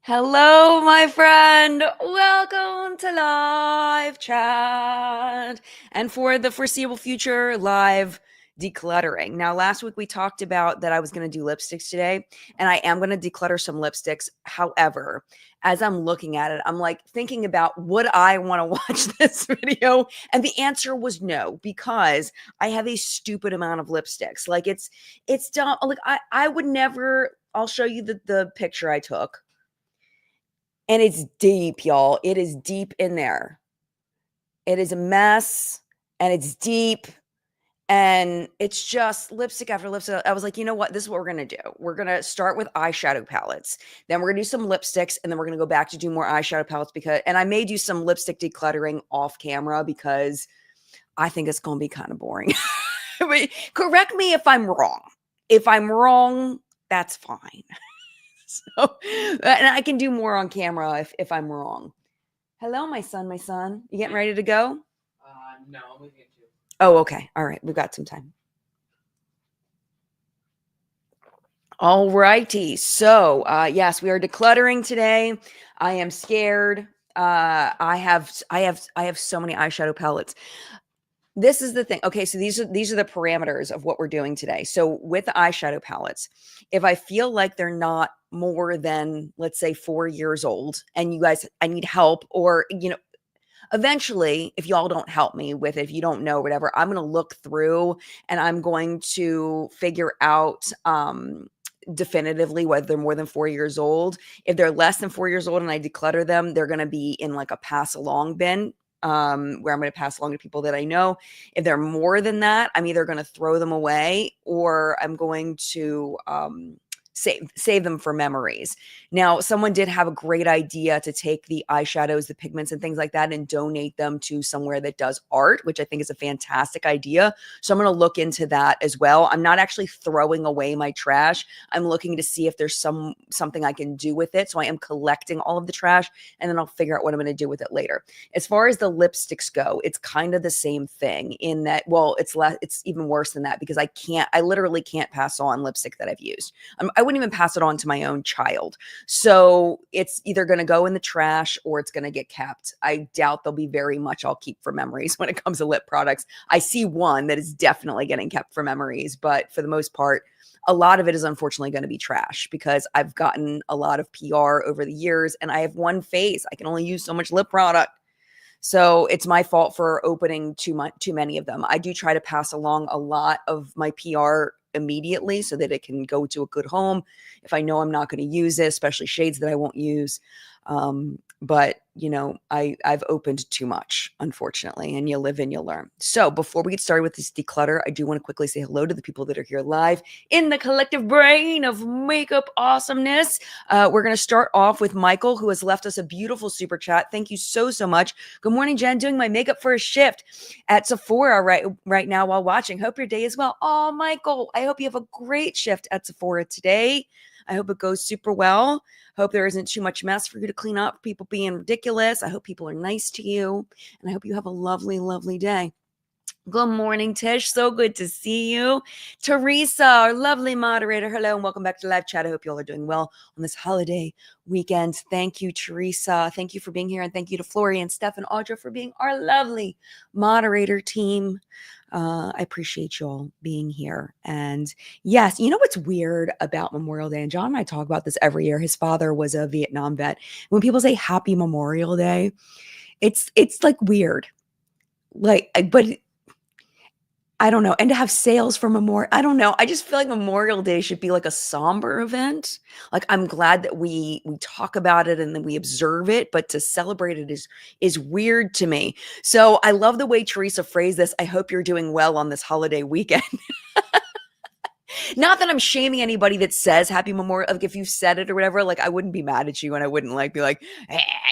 Hello, my friend. Welcome to live chat. And for the foreseeable future, live decluttering. Now, last week we talked about that I was going to do lipsticks today, and I am going to declutter some lipsticks. However, as I'm looking at it, I'm like thinking about would I want to watch this video? And the answer was no, because I have a stupid amount of lipsticks. Like it's dumb. Like I would never, I'll show you the picture I took. And it's deep, y'all. It is deep in there. It is a mess and it's deep and it's just lipstick after lipstick. I was like, you know what? This is what we're going to do. We're going to start with eyeshadow palettes. Then we're going to do some lipsticks and then we're going to go back to do more eyeshadow palettes and I may do some lipstick decluttering off camera because I think it's going to be kind of boring. But correct me if I'm wrong. If I'm wrong, that's fine. So, and I can do more on camera if I'm wrong. Hello, my son, my son. You getting ready to go? No, I'm leaving at 2. Oh, okay. All right. We've got some time. All righty. So, yes, we are decluttering today. I am scared. I have so many eyeshadow palettes. This is the thing. Okay, so these are the parameters of what we're doing today. So with the eyeshadow palettes, if I feel like they're not more than, let's say, 4 years old, and you guys, I need help, or eventually, if y'all don't help me with it, if you don't know, whatever, I'm going to look through and I'm going to figure out definitively whether they're more than 4 years old. If they're less than 4 years old and I declutter them, they're going to be in like a pass along bin, where I'm going to pass along to people that I know. If they're more than that, I'm either going to throw them away or I'm going to save them for memories. Now, someone did have a great idea to take the eyeshadows, the pigments and things like that and donate them to somewhere that does art, which I think is a fantastic idea. So I'm going to look into that as well. I'm not actually throwing away my trash. I'm looking to see if there's something I can do with it. So I am collecting all of the trash and then I'll figure out what I'm going to do with it later. As far as the lipsticks go, it's kind of the same thing in that, well, it's even worse than that because I literally can't pass on lipstick that I've used. I wouldn't even pass it on to my own child. So it's either going to go in the trash or it's going to get kept. I doubt there'll be very much I'll keep for memories when it comes to lip products. I see one that is definitely getting kept for memories, but for the most part, a lot of it is unfortunately going to be trash because I've gotten a lot of PR over the years and I have one face. I can only use so much lip product. So it's my fault for opening too many of them. I do try to pass along a lot of my PR immediately so that it can go to a good home if I know I'm not going to use it, especially shades that I won't use. But I've opened too much, unfortunately, and you live and you learn. So before we get started with this declutter, I do want to quickly say hello to the people that are here live in the collective brain of makeup awesomeness. We're going to start off with Michael, who has left us a beautiful super chat. Thank you so much. Good morning, Jen. Doing my makeup for a shift at Sephora right now while watching. Hope your day is well. Oh, Michael, I hope you have a great shift at Sephora today. I hope it goes super well. Hope there isn't too much mess for you to clean up, people being ridiculous. I hope people are nice to you. And I hope you have a lovely, lovely day. Good morning, Tish. So good to see you. Teresa, our lovely moderator. Hello and welcome back to Live Chat. I hope you all are doing well on this holiday weekend. Thank you, Teresa. Thank you for being here. And thank you to Flory and Steph and Audra for being our lovely moderator team. I appreciate you all being here. And yes, you know what's weird about Memorial Day? And John and I talk about this every year. His father was a Vietnam vet. When people say Happy Memorial Day, it's like weird. But I don't know. And to have sales for Memorial, I don't know. I just feel like Memorial Day should be like a somber event. Like I'm glad that we talk about it and then we observe it, but to celebrate it is weird to me. So I love the way Teresa phrased this. I hope you're doing well on this holiday weekend. Not that I'm shaming anybody that says Happy Memorial. Like if you said it or whatever, like I wouldn't be mad at you and I wouldn't like be like,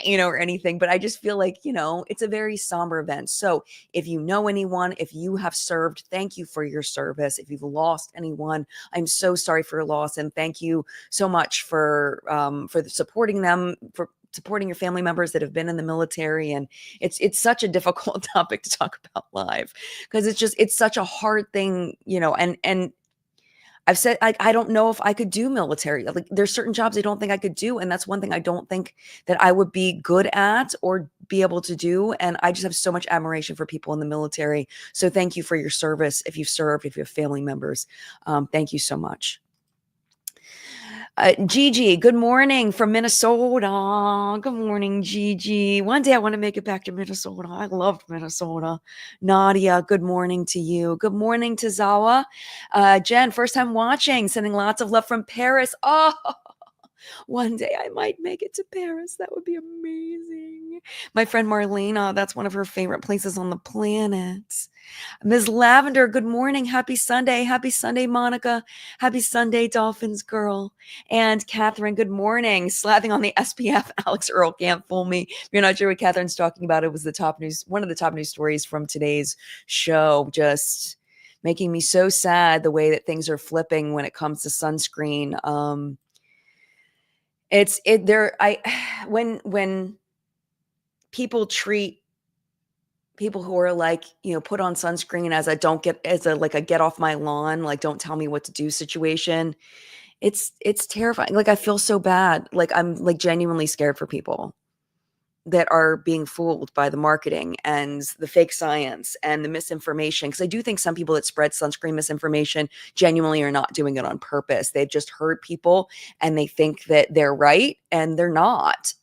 or anything. But I just feel like, it's a very somber event. So if you know anyone, if you have served, thank you for your service. If you've lost anyone, I'm so sorry for your loss. And thank you so much for supporting them, for supporting your family members that have been in the military. And it's such a difficult topic to talk about live because it's such a hard thing, and I've said I don't know if I could do military. Like there's certain jobs I don't think I could do, and that's one thing I don't think that I would be good at or be able to do. And I just have so much admiration for people in the military. So thank you for your service. If you've served, if you have family members, thank you so much. Gigi, good morning from Minnesota. Good morning, Gigi. One day I want to make it back to Minnesota. I loved Minnesota. Nadia, good morning to you. Good morning to Zawa. Jen, first time watching, sending lots of love from Paris. Oh, one day I might make it to Paris. That would be amazing. My friend Marlena, that's one of her favorite places on the planet. Ms. Lavender, good morning. Happy Sunday. Happy Sunday, Monica. Happy Sunday, Dolphins girl. And Catherine, good morning. Slathing on the SPF. Alex Earl can't fool me. If you're not sure what Catherine's talking about, it was the top news, one of the top news stories from today's show. Just making me so sad the way that things are flipping when it comes to sunscreen. When people treat people who are like, put on sunscreen as a get off my lawn, like don't tell me what to do situation. It's terrifying. Like I feel so bad. Like I'm like genuinely scared for people that are being fooled by the marketing and the fake science and the misinformation. Because I do think some people that spread sunscreen misinformation genuinely are not doing it on purpose. They've just heard people and they think that they're right and they're not.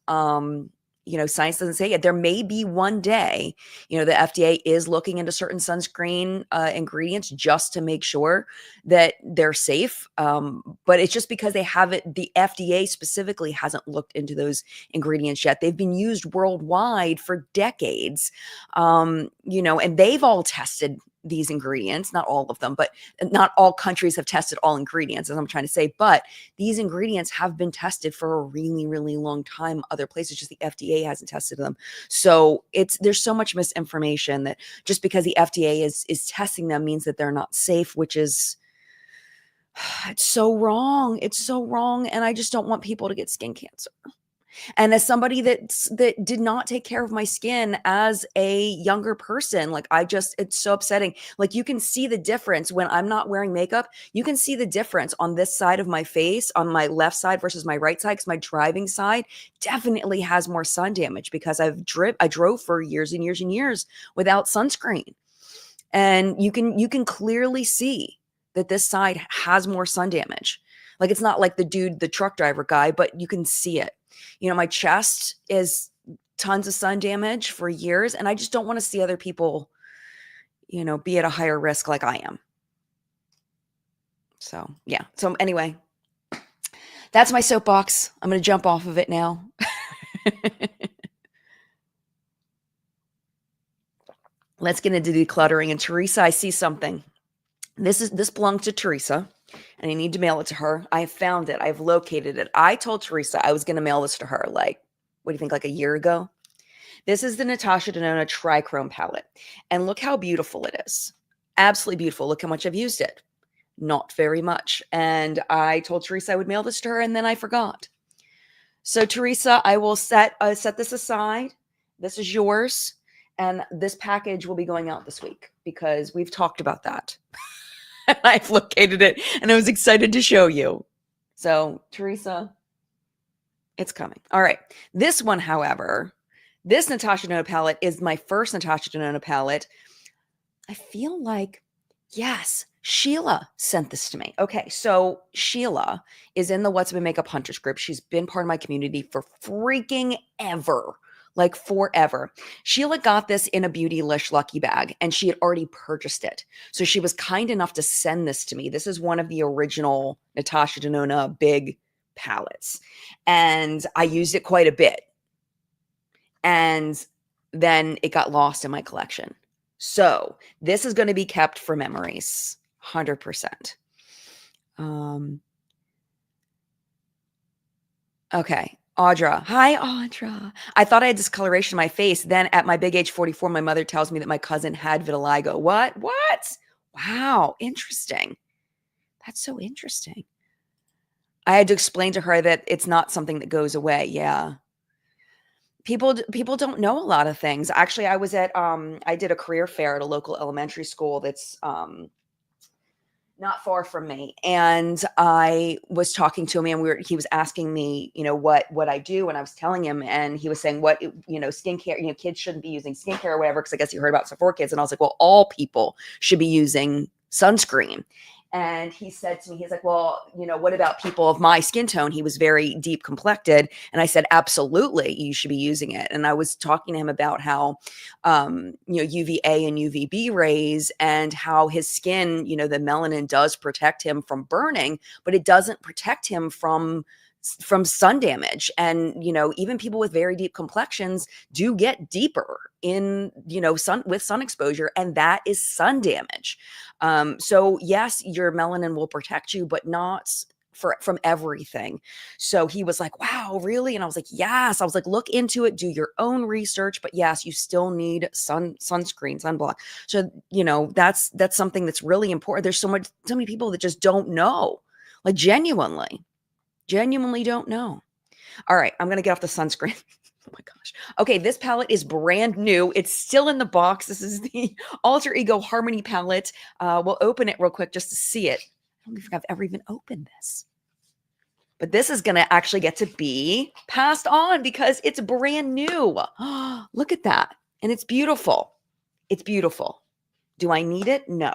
Science doesn't say it. There may be one day, the FDA is looking into certain sunscreen ingredients just to make sure that they're safe. But it's just because they haven't, the FDA specifically hasn't looked into those ingredients yet. They've been used worldwide for decades, and they've all tested these ingredients, not all of them, but not all countries have tested all ingredients, as I'm trying to say, but these ingredients have been tested for a really, really long time. Other places, just the FDA hasn't tested them. So there's so much misinformation that just because the FDA is testing them means that they're not safe, which is, it's so wrong. It's so wrong. And I just don't want people to get skin cancer. And as somebody that did not take care of my skin as a younger person, like it's so upsetting. Like you can see the difference when I'm not wearing makeup. You can see the difference on this side of my face, on my left side versus my right side, because my driving side definitely has more sun damage because I drove for years and years and years without sunscreen. And you can clearly see that this side has more sun damage. Like it's not like the truck driver guy, but you can see it. My chest is tons of sun damage for years, and I just don't want to see other people, be at a higher risk like I am. So, yeah. So anyway, that's my soapbox. I'm going to jump off of it now. Let's get into decluttering. And Teresa, I see something. This belongs to Teresa, and I need to mail it to her. I found it. I've located it. I told Teresa I was going to mail this to her, like, what do you think, like a year ago? This is the Natasha Denona Trichrome palette. And look how beautiful it is. Absolutely beautiful. Look how much I've used it. Not very much. And I told Teresa I would mail this to her, and then I forgot. So Teresa, I will set this aside. This is yours. And this package will be going out this week because we've talked about that. I've located it and I was excited to show you. So Teresa, it's coming. All right. This one, however, this Natasha Denona palette is my first Natasha Denona palette. I feel like, yes, Sheila sent this to me. Okay. So Sheila is in the What's Up in Makeup Hunters group. She's been part of my community for freaking ever. Like forever. Sheila got this in a Beautylish lucky bag and she had already purchased it. So she was kind enough to send this to me. This is one of the original Natasha Denona big palettes. And I used it quite a bit. And then it got lost in my collection. So this is going to be kept for memories. 100%. Okay. Audra. Hi, Audra. I thought I had discoloration in my face. Then at my big age 44, my mother tells me that my cousin had vitiligo. What? Wow. Interesting. That's so interesting. I had to explain to her that it's not something that goes away. Yeah. People don't know a lot of things. Actually, I did a career fair at a local elementary school that's not far from me. And I was talking to him and he was asking me, what I do. And I was telling him, and he was saying skincare, kids shouldn't be using skincare or whatever. Cause I guess you heard about Sephora kids. And I was like, well, all people should be using sunscreen. And he said to me, he's like, well, what about people of my skin tone? He was very deep complected. And I said, absolutely, you should be using it. And I was talking to him about how, UVA and UVB rays and how his skin, the melanin does protect him from burning, but it doesn't protect him from sun damage. And even people with very deep complexions do get deeper in sun exposure, and that is sun damage. So yes, your melanin will protect you, but not from everything. So he was like, wow, really? And I was like, yes. I was like, look into it, do your own research, but yes, you still need sunscreen, sunblock. So that's something that's really important. There's so many people that just don't know, like genuinely don't know. All right, I'm going to get off the sunscreen. Oh my gosh. Okay, this palette is brand new. It's still in the box. This is the Alter Ego Harmony palette. We'll open it real quick just to see it. I don't think I've ever even opened this. But this is going to actually get to be passed on because it's brand new. Look at that. And it's beautiful. It's beautiful. Do I need it? No.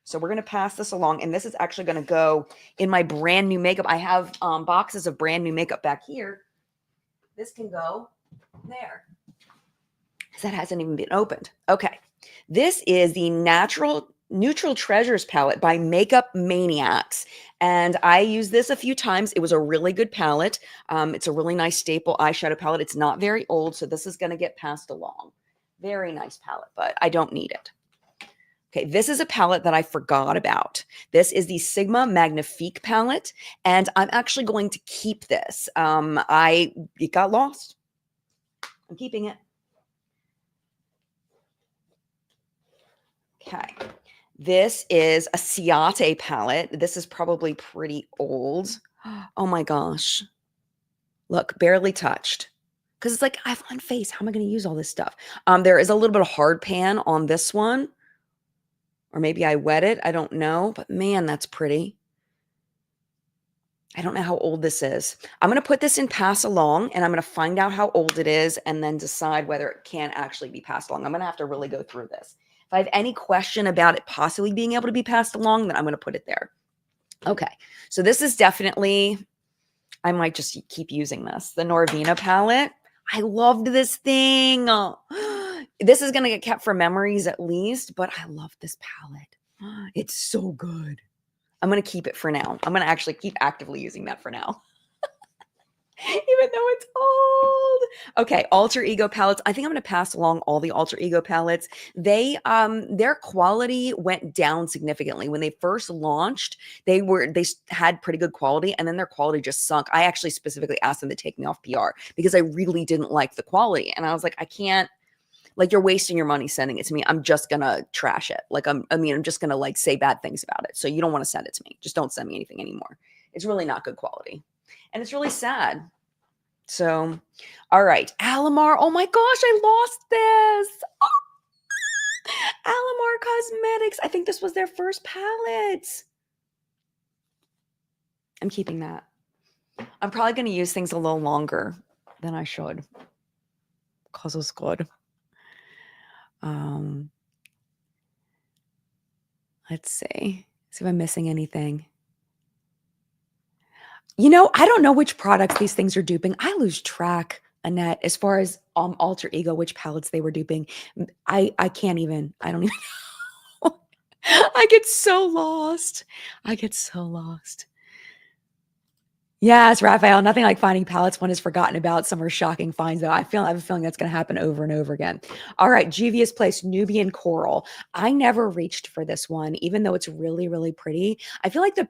So we're going to pass this along, and this is actually going to go in my brand new makeup. I have boxes of brand new makeup back here. This can go there because that hasn't even been opened. Okay. This is the Neutral Treasures palette by Makeup Maniacs. And I used this a few times. It was a really good palette. It's a really nice staple eyeshadow palette. It's not very old, so this is going to get passed along. Very nice palette, but I don't need it. Okay, this is a palette that I forgot about. This is the Sigma Magnifique palette, and I'm actually going to keep this. It got lost. I'm keeping it. Okay, this is a Ciate palette. This is probably pretty old. Oh my gosh. Look, barely touched. Because it's like, I have one face. How am I going to use all this stuff? There is a little bit of hard pan on this one. Or maybe I wet it. I don't know. But man, that's pretty. I don't know how old this is. I'm going to put this in pass along, and I'm going to find out how old it is and then decide whether it can actually be passed along. I'm going to have to really go through this. If I have any question about it possibly being able to be passed along, then I'm going to put it there. Okay. So this is definitely, I might just keep using this. The Norvina palette. I loved this thing. This is going to get kept for memories at least, but I love this palette. It's so good. I'm going to keep it for now. I'm going to actually keep actively using that for now. Even though it's old. Okay, Alter Ego palettes. I think I'm going to pass along all the Alter Ego palettes. They their quality went down significantly when they first launched. They had pretty good quality, and then their quality just sunk. I actually specifically asked them to take me off PR because I really didn't like the quality, and I was like, I can't. Like, you're wasting your money sending it to me. I'm just gonna trash it. Like, I'm just gonna like say bad things about it. So you don't want to send it to me. Just don't send me anything anymore. It's really not good quality. And it's really sad. So, all right. Alamar. Oh my gosh, I lost this. Oh. Alamar Cosmetics. I think this was their first palette. I'm keeping that. I'm probably going to use things a little longer than I should. Because it's good. Let's see if I'm missing anything. I don't know which products these things are duping. I lose track, Annette, as far as Alter Ego, which palettes they were duping. I can't even. I don't even know. I get so lost. Yes, Raphael, nothing like finding palettes one is forgotten about. Some are shocking finds, though. I have a feeling that's going to happen over and over again. All right, Juvia's Place, Nubian Coral. I never reached for this one, even though it's really, really pretty. I feel like the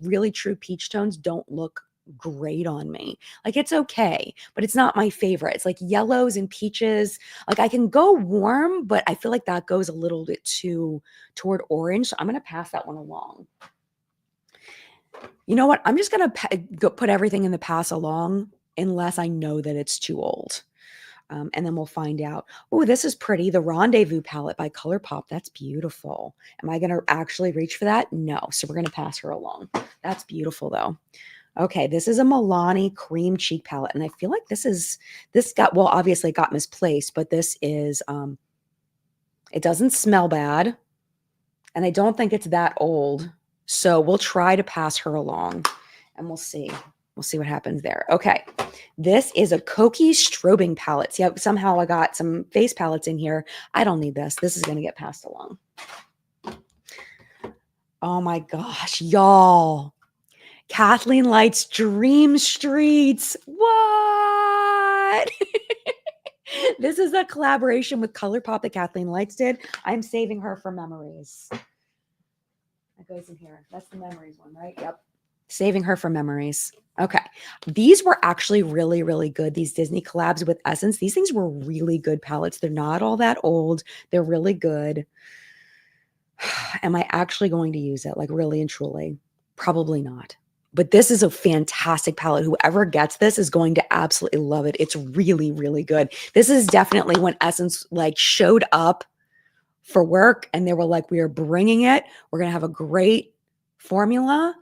really true peach tones don't look great on me. Like, it's okay, but it's not my favorite. It's like yellows and peaches. Like, I can go warm, but I feel like that goes a little bit too toward orange. So I'm going to pass that one along. You know what? I'm just going to put everything in the pass along unless I know that it's too old. And then we'll find out. Oh, this is pretty. The Rendezvous palette by ColourPop. That's beautiful. Am I going to actually reach for that? No. So we're going to pass her along. That's beautiful, though. Okay, this is a Milani cream cheek palette. And I feel like this got, well, obviously it got misplaced, but this is, it doesn't smell bad. And I don't think it's that old. So we'll try to pass her along and we'll see. We'll see what happens there. Okay. This is a Koki strobing palette. See, somehow I got some face palettes in here. I don't need this. This is going to get passed along. Oh my gosh, y'all. Kathleen Light's Dream Streets. What? This is a collaboration with ColourPop that Kathleen Lights did. I'm saving her for memories. That goes in here. That's the memories one, right? Yep. Saving her for memories. Okay. These were actually really, really good. These Disney collabs with Essence. These things were really good palettes. They're not all that old. They're really good. Am I actually going to use it? Like really and truly? Probably not. But this is a fantastic palette. Whoever gets this is going to absolutely love it. It's really, really good. This is definitely when Essence like showed up for work and they were like, we are bringing it. We're going to have a great formula.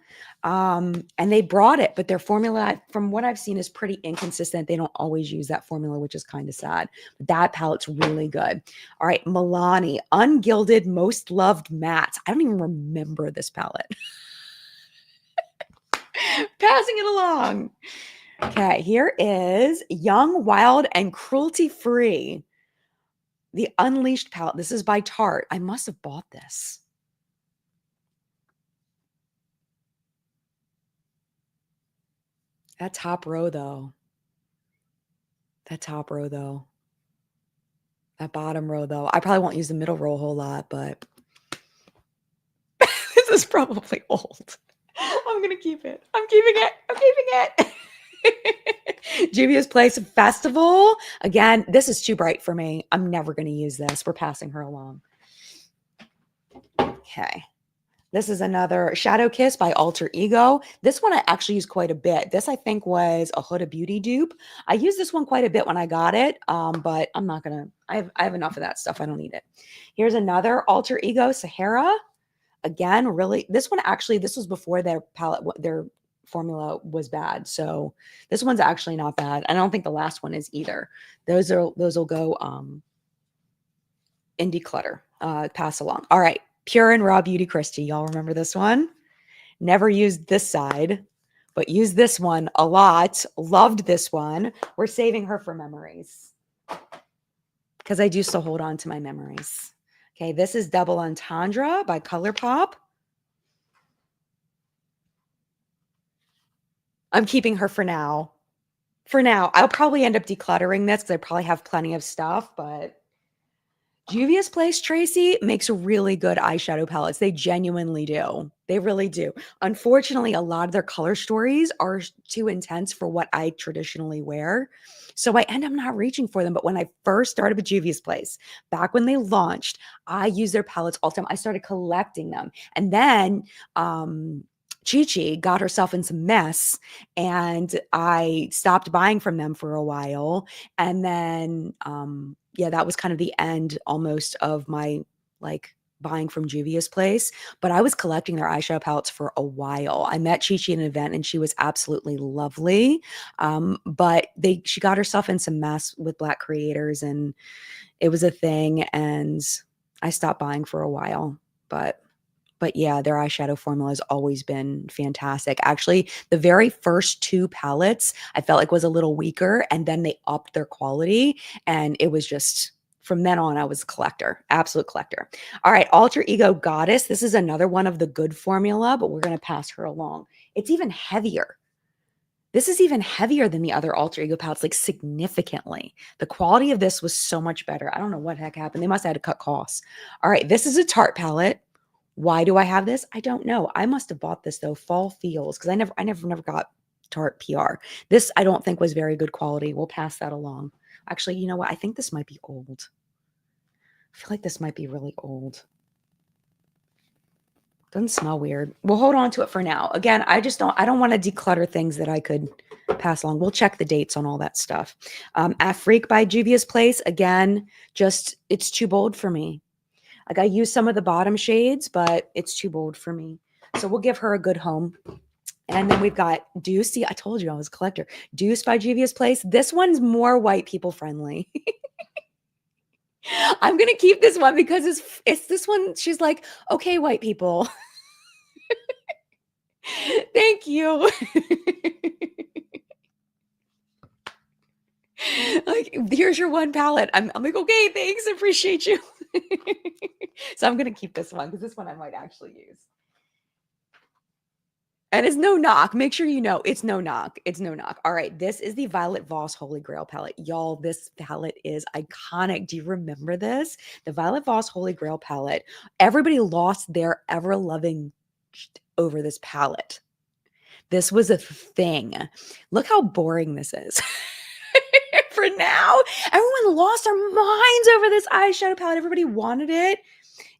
And they brought it, but their formula, from what I've seen, is pretty inconsistent. They don't always use that formula, which is kind of sad. But that palette's really good. All right, Milani, Ungilded Most Loved Mattes. I don't even remember this palette. Passing it along. Okay, here is Young, Wild, and Cruelty Free. The Unleashed palette. This is by Tarte. I must have bought this. That top row, though. That top row, though. That bottom row, though. I probably won't use the middle row a whole lot, but this is probably old. I'm going to keep it. I'm keeping it. I'm keeping it. Juvia's Place Festival. Again, this is too bright for me. I'm never going to use this. We're passing her along. Okay. This is another Shadow Kiss by Alter Ego. This one I actually use quite a bit. This I think was a Huda Beauty dupe. I used this one quite a bit when I got it, but I'm not going to. I have enough of that stuff. I don't need it. Here's another Alter Ego Sahara. Again, really, this one actually, this was before their palette, their formula was bad. So this one's actually not bad. I don't think the last one is either. Those will go in declutter, pass along. All right. Pure and Raw Beauty Christie. Y'all remember this one? Never used this side, but used this one a lot. Loved this one. We're saving her for memories because I do still hold on to my memories. Okay, this is Double Entendre by ColourPop. I'm keeping her for now. For now, I'll probably end up decluttering this because I probably have plenty of stuff, but Juvia's Place, Tracy, makes really good eyeshadow palettes. They genuinely do. They really do. Unfortunately, a lot of their color stories are too intense for what I traditionally wear. So I end up not reaching for them. But when I first started with Juvia's Place, back when they launched, I used their palettes all the time. I started collecting them. And then Chi-Chi got herself in some mess and I stopped buying from them for a while. And then yeah, that was kind of the end almost of my like buying from Juvia's Place, but I was collecting their eyeshadow palettes for a while. I met Chi-Chi at an event and she was absolutely lovely. But she got herself in some mess with Black creators and it was a thing and I stopped buying for a while, but yeah, their eyeshadow formula has always been fantastic. Actually, the very first two palettes I felt like was a little weaker, and then they upped their quality, and it was just from then on, I was a collector, absolute collector. All right, Alter Ego Goddess. This is another one of the good formula, but we're going to pass her along. It's even heavier. This is even heavier than the other Alter Ego palettes, like significantly. The quality of this was so much better. I don't know what heck happened. They must have had to cut costs. All right, this is a Tarte palette. Why do I have this? I don't know. I must have bought this though. Fall Feels, because I never got Tarte PR. This I don't think was very good quality. We'll pass that along. Actually, you know what? I think this might be old. I feel like this might be really old. Doesn't smell weird. We'll hold on to it for now. Again, I don't want to declutter things that I could pass along. We'll check the dates on all that stuff. Afrique by Juvia's Place. Again, just it's too bold for me. Like I use some of the bottom shades, but it's too bold for me. So we'll give her a good home. And then we've got Deuce. See, I told you I was a collector. Deuce by Juvia's Place. This one's more white people friendly. I'm going to keep this one because it's this one. She's like, okay, white people. Thank you. Like, here's your one palette. I'm like, okay, thanks. Appreciate you. So I'm going to keep this one because this one I might actually use. And it's no knock. Make sure you know it's no knock. It's no knock. All right. This is the Violet Voss Holy Grail palette. Y'all, this palette is iconic. Do you remember this? The Violet Voss Holy Grail palette. Everybody lost their ever-loving over this palette. This was a thing. Look how boring this is. For now, everyone lost their minds over this eyeshadow palette. Everybody wanted it.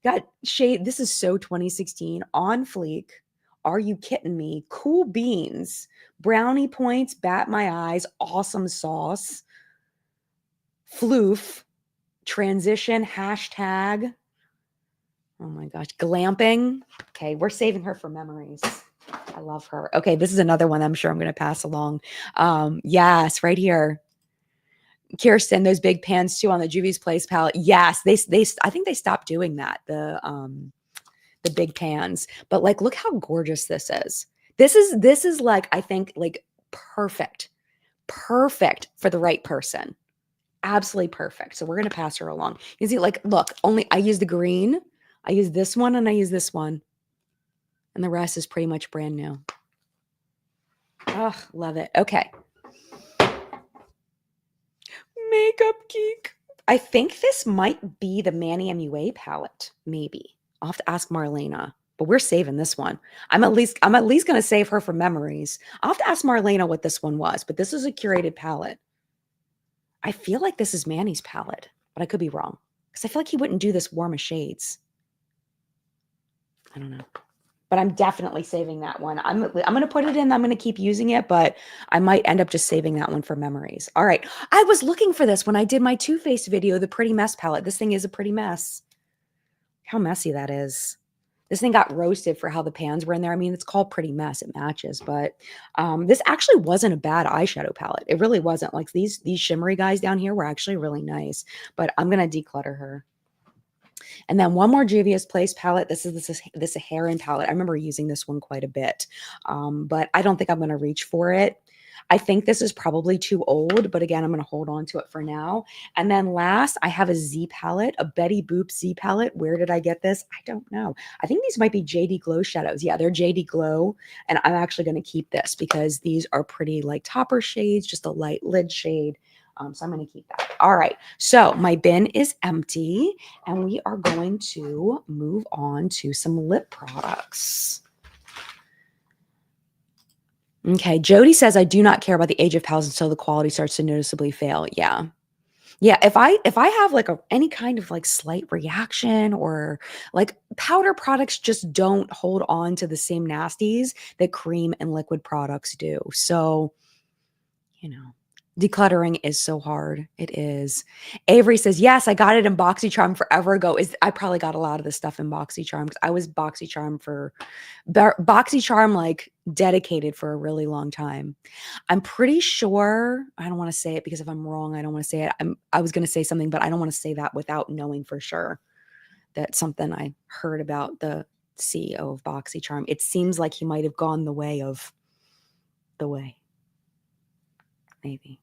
Got shade. This is so 2016. On Fleek. Are you kidding me? Cool Beans, Brownie Points, Bat My Eyes, Awesome Sauce, Floof, Transition, hashtag. Oh my gosh, Glamping. Okay, we're saving her for memories. I love her. Okay, this is another one I'm sure I'm going to pass along. Yes, right here. Kirsten, those big pans too on the Juvia's Place palette. Yes, I think they stopped doing that. The big pans, but like, look how gorgeous this is. This is like, I think like perfect for the right person. Absolutely perfect. So we're going to pass her along. You see, like, look, only I use the green. I use this one and I use this one. And the rest is pretty much brand new. Oh, love it. Okay. Makeup Geek. I think this might be the Manny MUA palette, maybe. I'll have to ask Marlena, but we're saving this one. I'm at least going to save her for memories. I'll have to ask Marlena what this one was, but this is a curated palette. I feel like this is Manny's palette, but I could be wrong because I feel like he wouldn't do this warm of shades. I don't know, but I'm definitely saving that one. I'm going to put it in. I'm going to keep using it, but I might end up just saving that one for memories. All right. I was looking for this when I did my Too Faced video, the Pretty Mess palette. This thing is a pretty mess. How messy that is. This thing got roasted for how the pans were in there. I mean, it's called Pretty Mess. It matches, but this actually wasn't a bad eyeshadow palette. It really wasn't. Like these shimmery guys down here were actually really nice, but I'm going to declutter her. And then one more Juvia's Place palette. This is this Heron palette. I remember using this one quite a bit, but I don't think I'm going to reach for it. I think this is probably too old, but again, I'm going to hold on to it for now. And then last, I have a Z palette, a Betty Boop Z palette. Where did I get this? I don't know. I think these might be JD Glow shadows. Yeah, they're JD Glow. And I'm actually going to keep this because these are pretty like topper shades, just a light lid shade. So I'm going to keep that. All right. So my bin is empty and we are going to move on to some lip products. Okay, Jody says, I do not care about the age of palettes until the quality starts to noticeably fail. Yeah. Yeah, if I have like any kind of like slight reaction or like powder products just don't hold on to the same nasties that cream and liquid products do. So, you know, decluttering is so hard. It is. Avery says, yes, I got it in BoxyCharm forever ago. I probably got a lot of this stuff in BoxyCharm because I was BoxyCharm like dedicated for a really long time. I'm pretty sure, I don't want to say it because if I'm wrong, I don't want to say it. I was going to say something, but I don't want to say that without knowing for sure. That's something I heard about the CEO of BoxyCharm. It seems like he might have gone the way of the way. Maybe.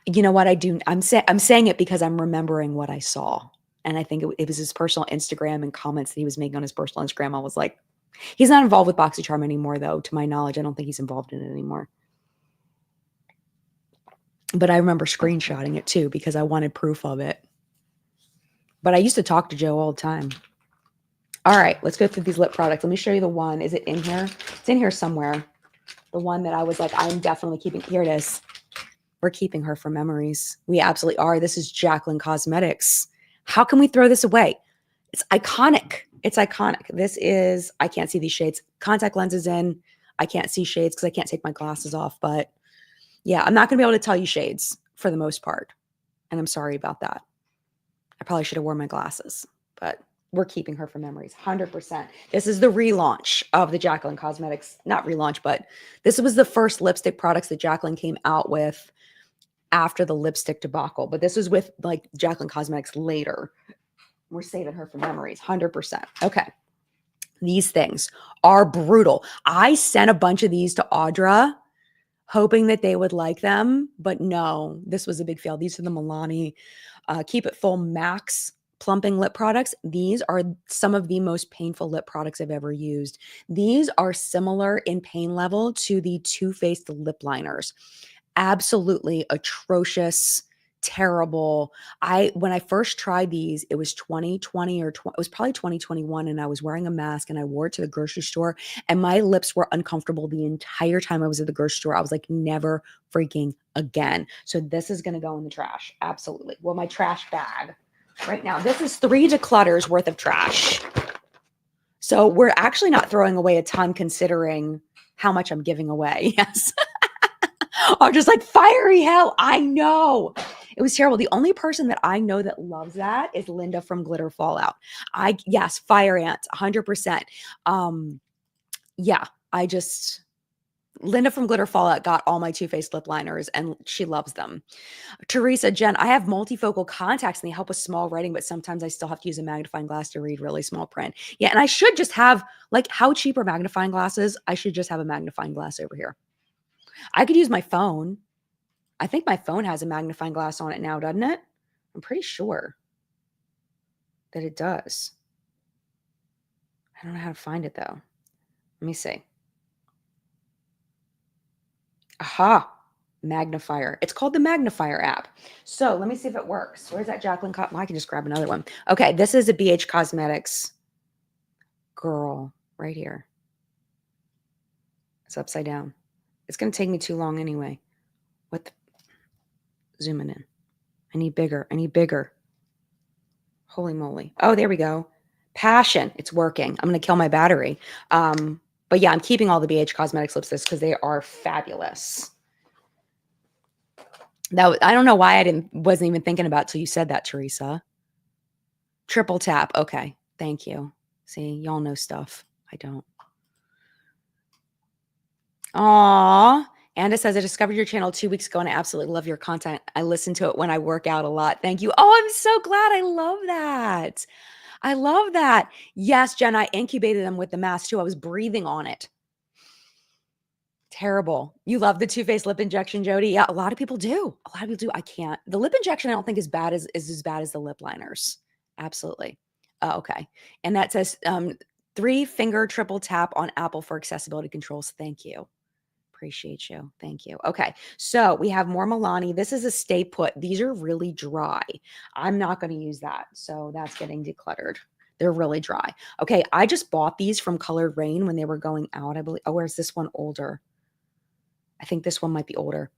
You know what I do? I'm saying it because I'm remembering what I saw. And I think it was his personal Instagram and comments that he was making on his personal Instagram. I was like, he's not involved with BoxyCharm anymore, though. To my knowledge, I don't think he's involved in it anymore. But I remember screenshotting it too because I wanted proof of it. But I used to talk to Joe all the time. All right, let's go through these lip products. Let me show you the one. Is it in here? It's in here somewhere. The one that I was like, I'm definitely keeping. Here it is. We're keeping her for memories. We absolutely are. This is Jacqueline Cosmetics. How can we throw this away? It's iconic. It's iconic. This is, I can't see these shades. Contact lenses in. I can't see shades because I can't take my glasses off, but Yeah, I'm not going to be able to tell you shades for the most part. And I'm sorry about that. I probably should have worn my glasses, but we're keeping her from memories. 100%. This is the relaunch of the Jaclyn Cosmetics. Not relaunch, but this was the first lipstick products that Jaclyn came out with after the lipstick debacle. But this was with like Jaclyn Cosmetics later. We're saving her from memories. 100%. Okay. These things are brutal. I sent a bunch of these to Audra hoping that they would like them, but no, this was a big fail. These are the Milani Keep It Full Max plumping lip products. These are some of the most painful lip products I've ever used. These are similar in pain level to the Too Faced lip liners. Absolutely atrocious, terrible. When I first tried these, it was 2020 or it was probably 2021, and I was wearing a mask and I wore it to the grocery store, and my lips were uncomfortable the entire time I was at the grocery store. I was like, never freaking again. So this is going to go in the trash. Absolutely. Well, my trash bag right now, this is 3 declutters worth of trash. So we're actually not throwing away a ton considering how much I'm giving away. Yes. I'm just like, fiery hell. I know. It was terrible. The only person that I know that loves that is Linda from Glitter Fallout. Yes, fire ants, 100%. Yeah, Linda from Glitter Fallout got all my Too Faced lip liners and she loves them. Teresa, Jen, I have multifocal contacts and they help with small writing, but sometimes I still have to use a magnifying glass to read really small print. Yeah, and I should just have, like, how cheap are magnifying glasses? I should just have a magnifying glass over here. I could use my phone. I think my phone has a magnifying glass on it now, doesn't it? I'm pretty sure that it does. I don't know how to find it though. Let me see. Aha, magnifier. It's called the magnifier app. So let me see if it works. Where's that Jaclyn? Well, I can just grab another one. Okay, this is a BH Cosmetics girl right here. It's upside down. It's going to take me too long anyway. What the? Zooming in. I need bigger. I need bigger. Holy moly. Oh, there we go. Passion. It's working. I'm going to kill my battery. But yeah, I'm keeping all the BH Cosmetics lipsticks because they are fabulous. I don't know why I wasn't even thinking about it till you said that, Teresa. Triple tap. Okay. Thank you. See, y'all know stuff. I don't. Aw. Anda says, I discovered your channel 2 weeks ago and I absolutely love your content. I listen to it when I work out a lot. Thank you. Oh, I'm so glad. I love that. I love that. Yes, Jen, I incubated them with the mask too. I was breathing on it. Terrible. You love the Too Faced lip injection, Jody? Yeah, a lot of people do. A lot of people do. I can't. The lip injection, I don't think is as bad as the lip liners. Absolutely. Okay. And that says 3-finger triple tap on Apple for accessibility controls. Thank you. Appreciate you. Thank you. Okay. So we have more Milani. This is a stay put. These are really dry. I'm not going to use that. So that's getting decluttered. They're really dry. Okay. I just bought these from Colored Rain when they were going out, I believe. Oh, where's this one older? I think this one might be older.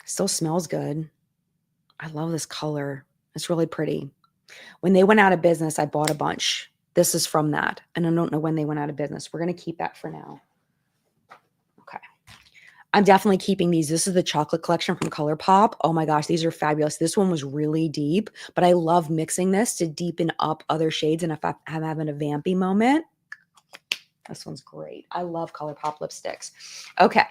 Still smells good. I love this color. It's really pretty. When they went out of business, I bought a bunch. This is from that. And I don't know when they went out of business. We're going to keep that for now. Okay. I'm definitely keeping these. This is the chocolate collection from ColourPop. Oh my gosh, these are fabulous. This one was really deep, but I love mixing this to deepen up other shades. And if I'm having a vampy moment, this one's great. I love ColourPop lipsticks. Okay.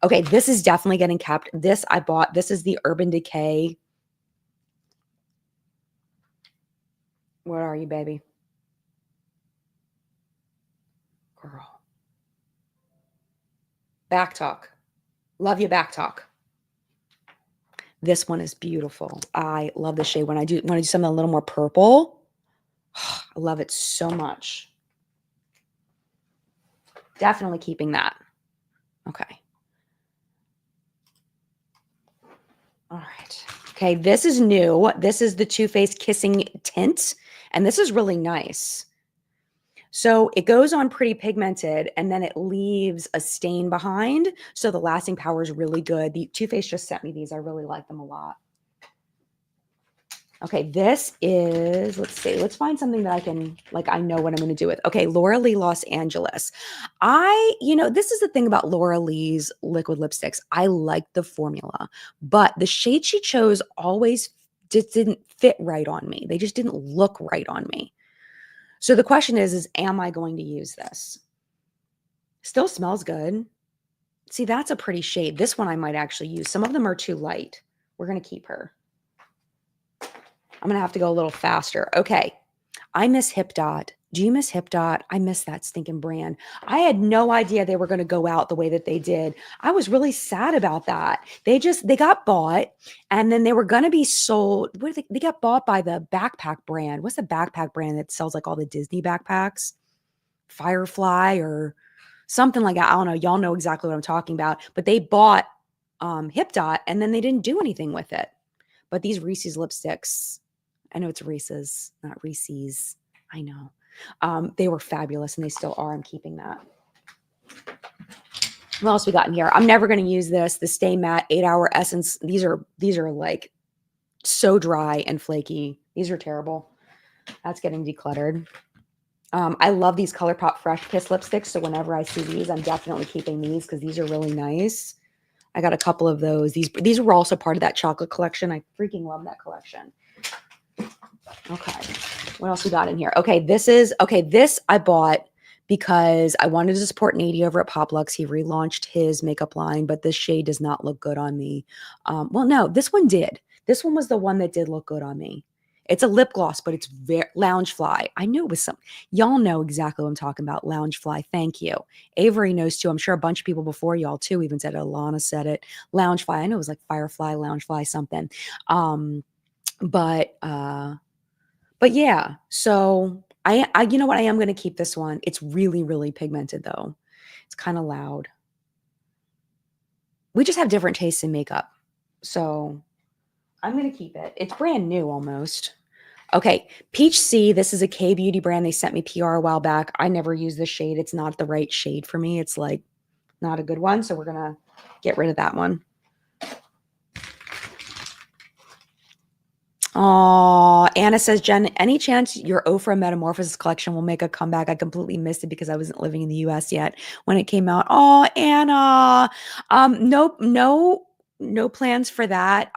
Okay, this is definitely getting kept. This I bought. This is the Urban Decay. Where are you, baby? Girl. Back talk. Love you, back talk. This one is beautiful. I love the shade. When I do something a little more purple, I love it so much. Definitely keeping that. Okay. All right. Okay, this is new. This is the Too Faced Kissing Tint, and this is really nice. So it goes on pretty pigmented, and then it leaves a stain behind. So the lasting power is really good. The Too Faced just sent me these. I really like them a lot. Okay, this is, let's see, let's find something that I can, like, I know what I'm going to do with. Okay, Laura Lee Los Angeles. This is the thing about Laura Lee's liquid lipsticks. I like the formula, but the shade she chose always just didn't fit right on me. They just didn't look right on me. So the question is am I going to use this? Still smells good. See, that's a pretty shade. This one I might actually use. Some of them are too light. We're going to keep her. I'm going to have to go a little faster. Okay. I miss Hip Dot. Do you miss Hip Dot? I miss that stinking brand. I had no idea they were going to go out the way that they did. I was really sad about that. They got bought and then they were going to be sold. They got bought by the backpack brand. What's the backpack brand that sells like all the Disney backpacks? Firefly or something like that. I don't know. Y'all know exactly what I'm talking about. But they bought Hip Dot and then they didn't do anything with it. But these Reese's lipsticks, I know it's Reese's, not Reese's. I know. They were fabulous and they still are. I'm keeping that. What else we got in here? I'm never going to use this. The Stay Matte 8-Hour Essence. These are like so dry and flaky. These are terrible. That's getting decluttered. I love these ColourPop Fresh Kiss lipsticks. So whenever I see these, I'm definitely keeping these because these are really nice. I got a couple of those. These were also part of that chocolate collection. I freaking love that collection. Okay. What else we got in here? Okay, this I bought because I wanted to support Nady over at Poplux. He relaunched his makeup line, but this shade does not look good on me. Well, no, this one did. This one was the one that did look good on me. It's a lip gloss, but it's very Loungefly. I knew it was some. Y'all know exactly what I'm talking about. Loungefly. Thank you. Avery knows too. I'm sure a bunch of people before y'all too even said it. Alana said it. Loungefly. I know it was like Firefly, Loungefly, something. But yeah. So I you know what? I am going to keep this one. It's really, really pigmented though. It's kind of loud. We just have different tastes in makeup. So I'm going to keep it. It's brand new almost. Okay, Peach C. This is a K-Beauty brand. They sent me PR a while back. I never use this shade. It's not the right shade for me. It's like not a good one. So we're going to get rid of that one. Oh, Anna says, Jen, any chance your Ofra Metamorphosis collection will make a comeback? I completely missed it because I wasn't living in the US yet when it came out. Oh, Anna. No plans for that.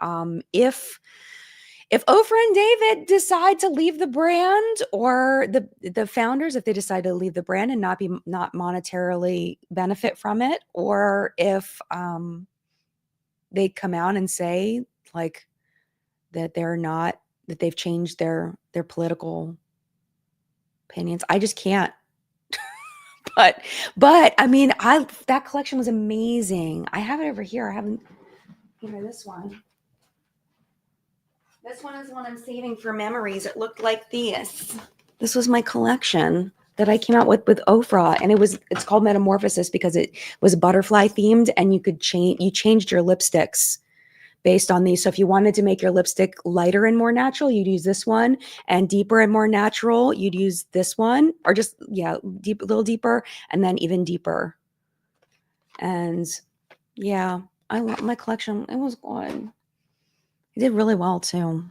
If Ofra and David decide to leave the brand, or the founders, if they decide to leave the brand and not monetarily benefit from it, or if they come out and say like that that they've changed their political opinions, I just can't. but I mean, that collection was amazing. I have it over here. I haven't, this one. This one is the one I'm saving for memories. It looked like this. This was my collection that I came out with Ofra, and it's called Metamorphosis because it was butterfly themed, and you changed your lipsticks based on these. So if you wanted to make your lipstick lighter and more natural, you'd use this one, and deeper and more natural, you'd use this one, or just, a little deeper, and then even deeper. And yeah, I love my collection. It was good. It did really well too.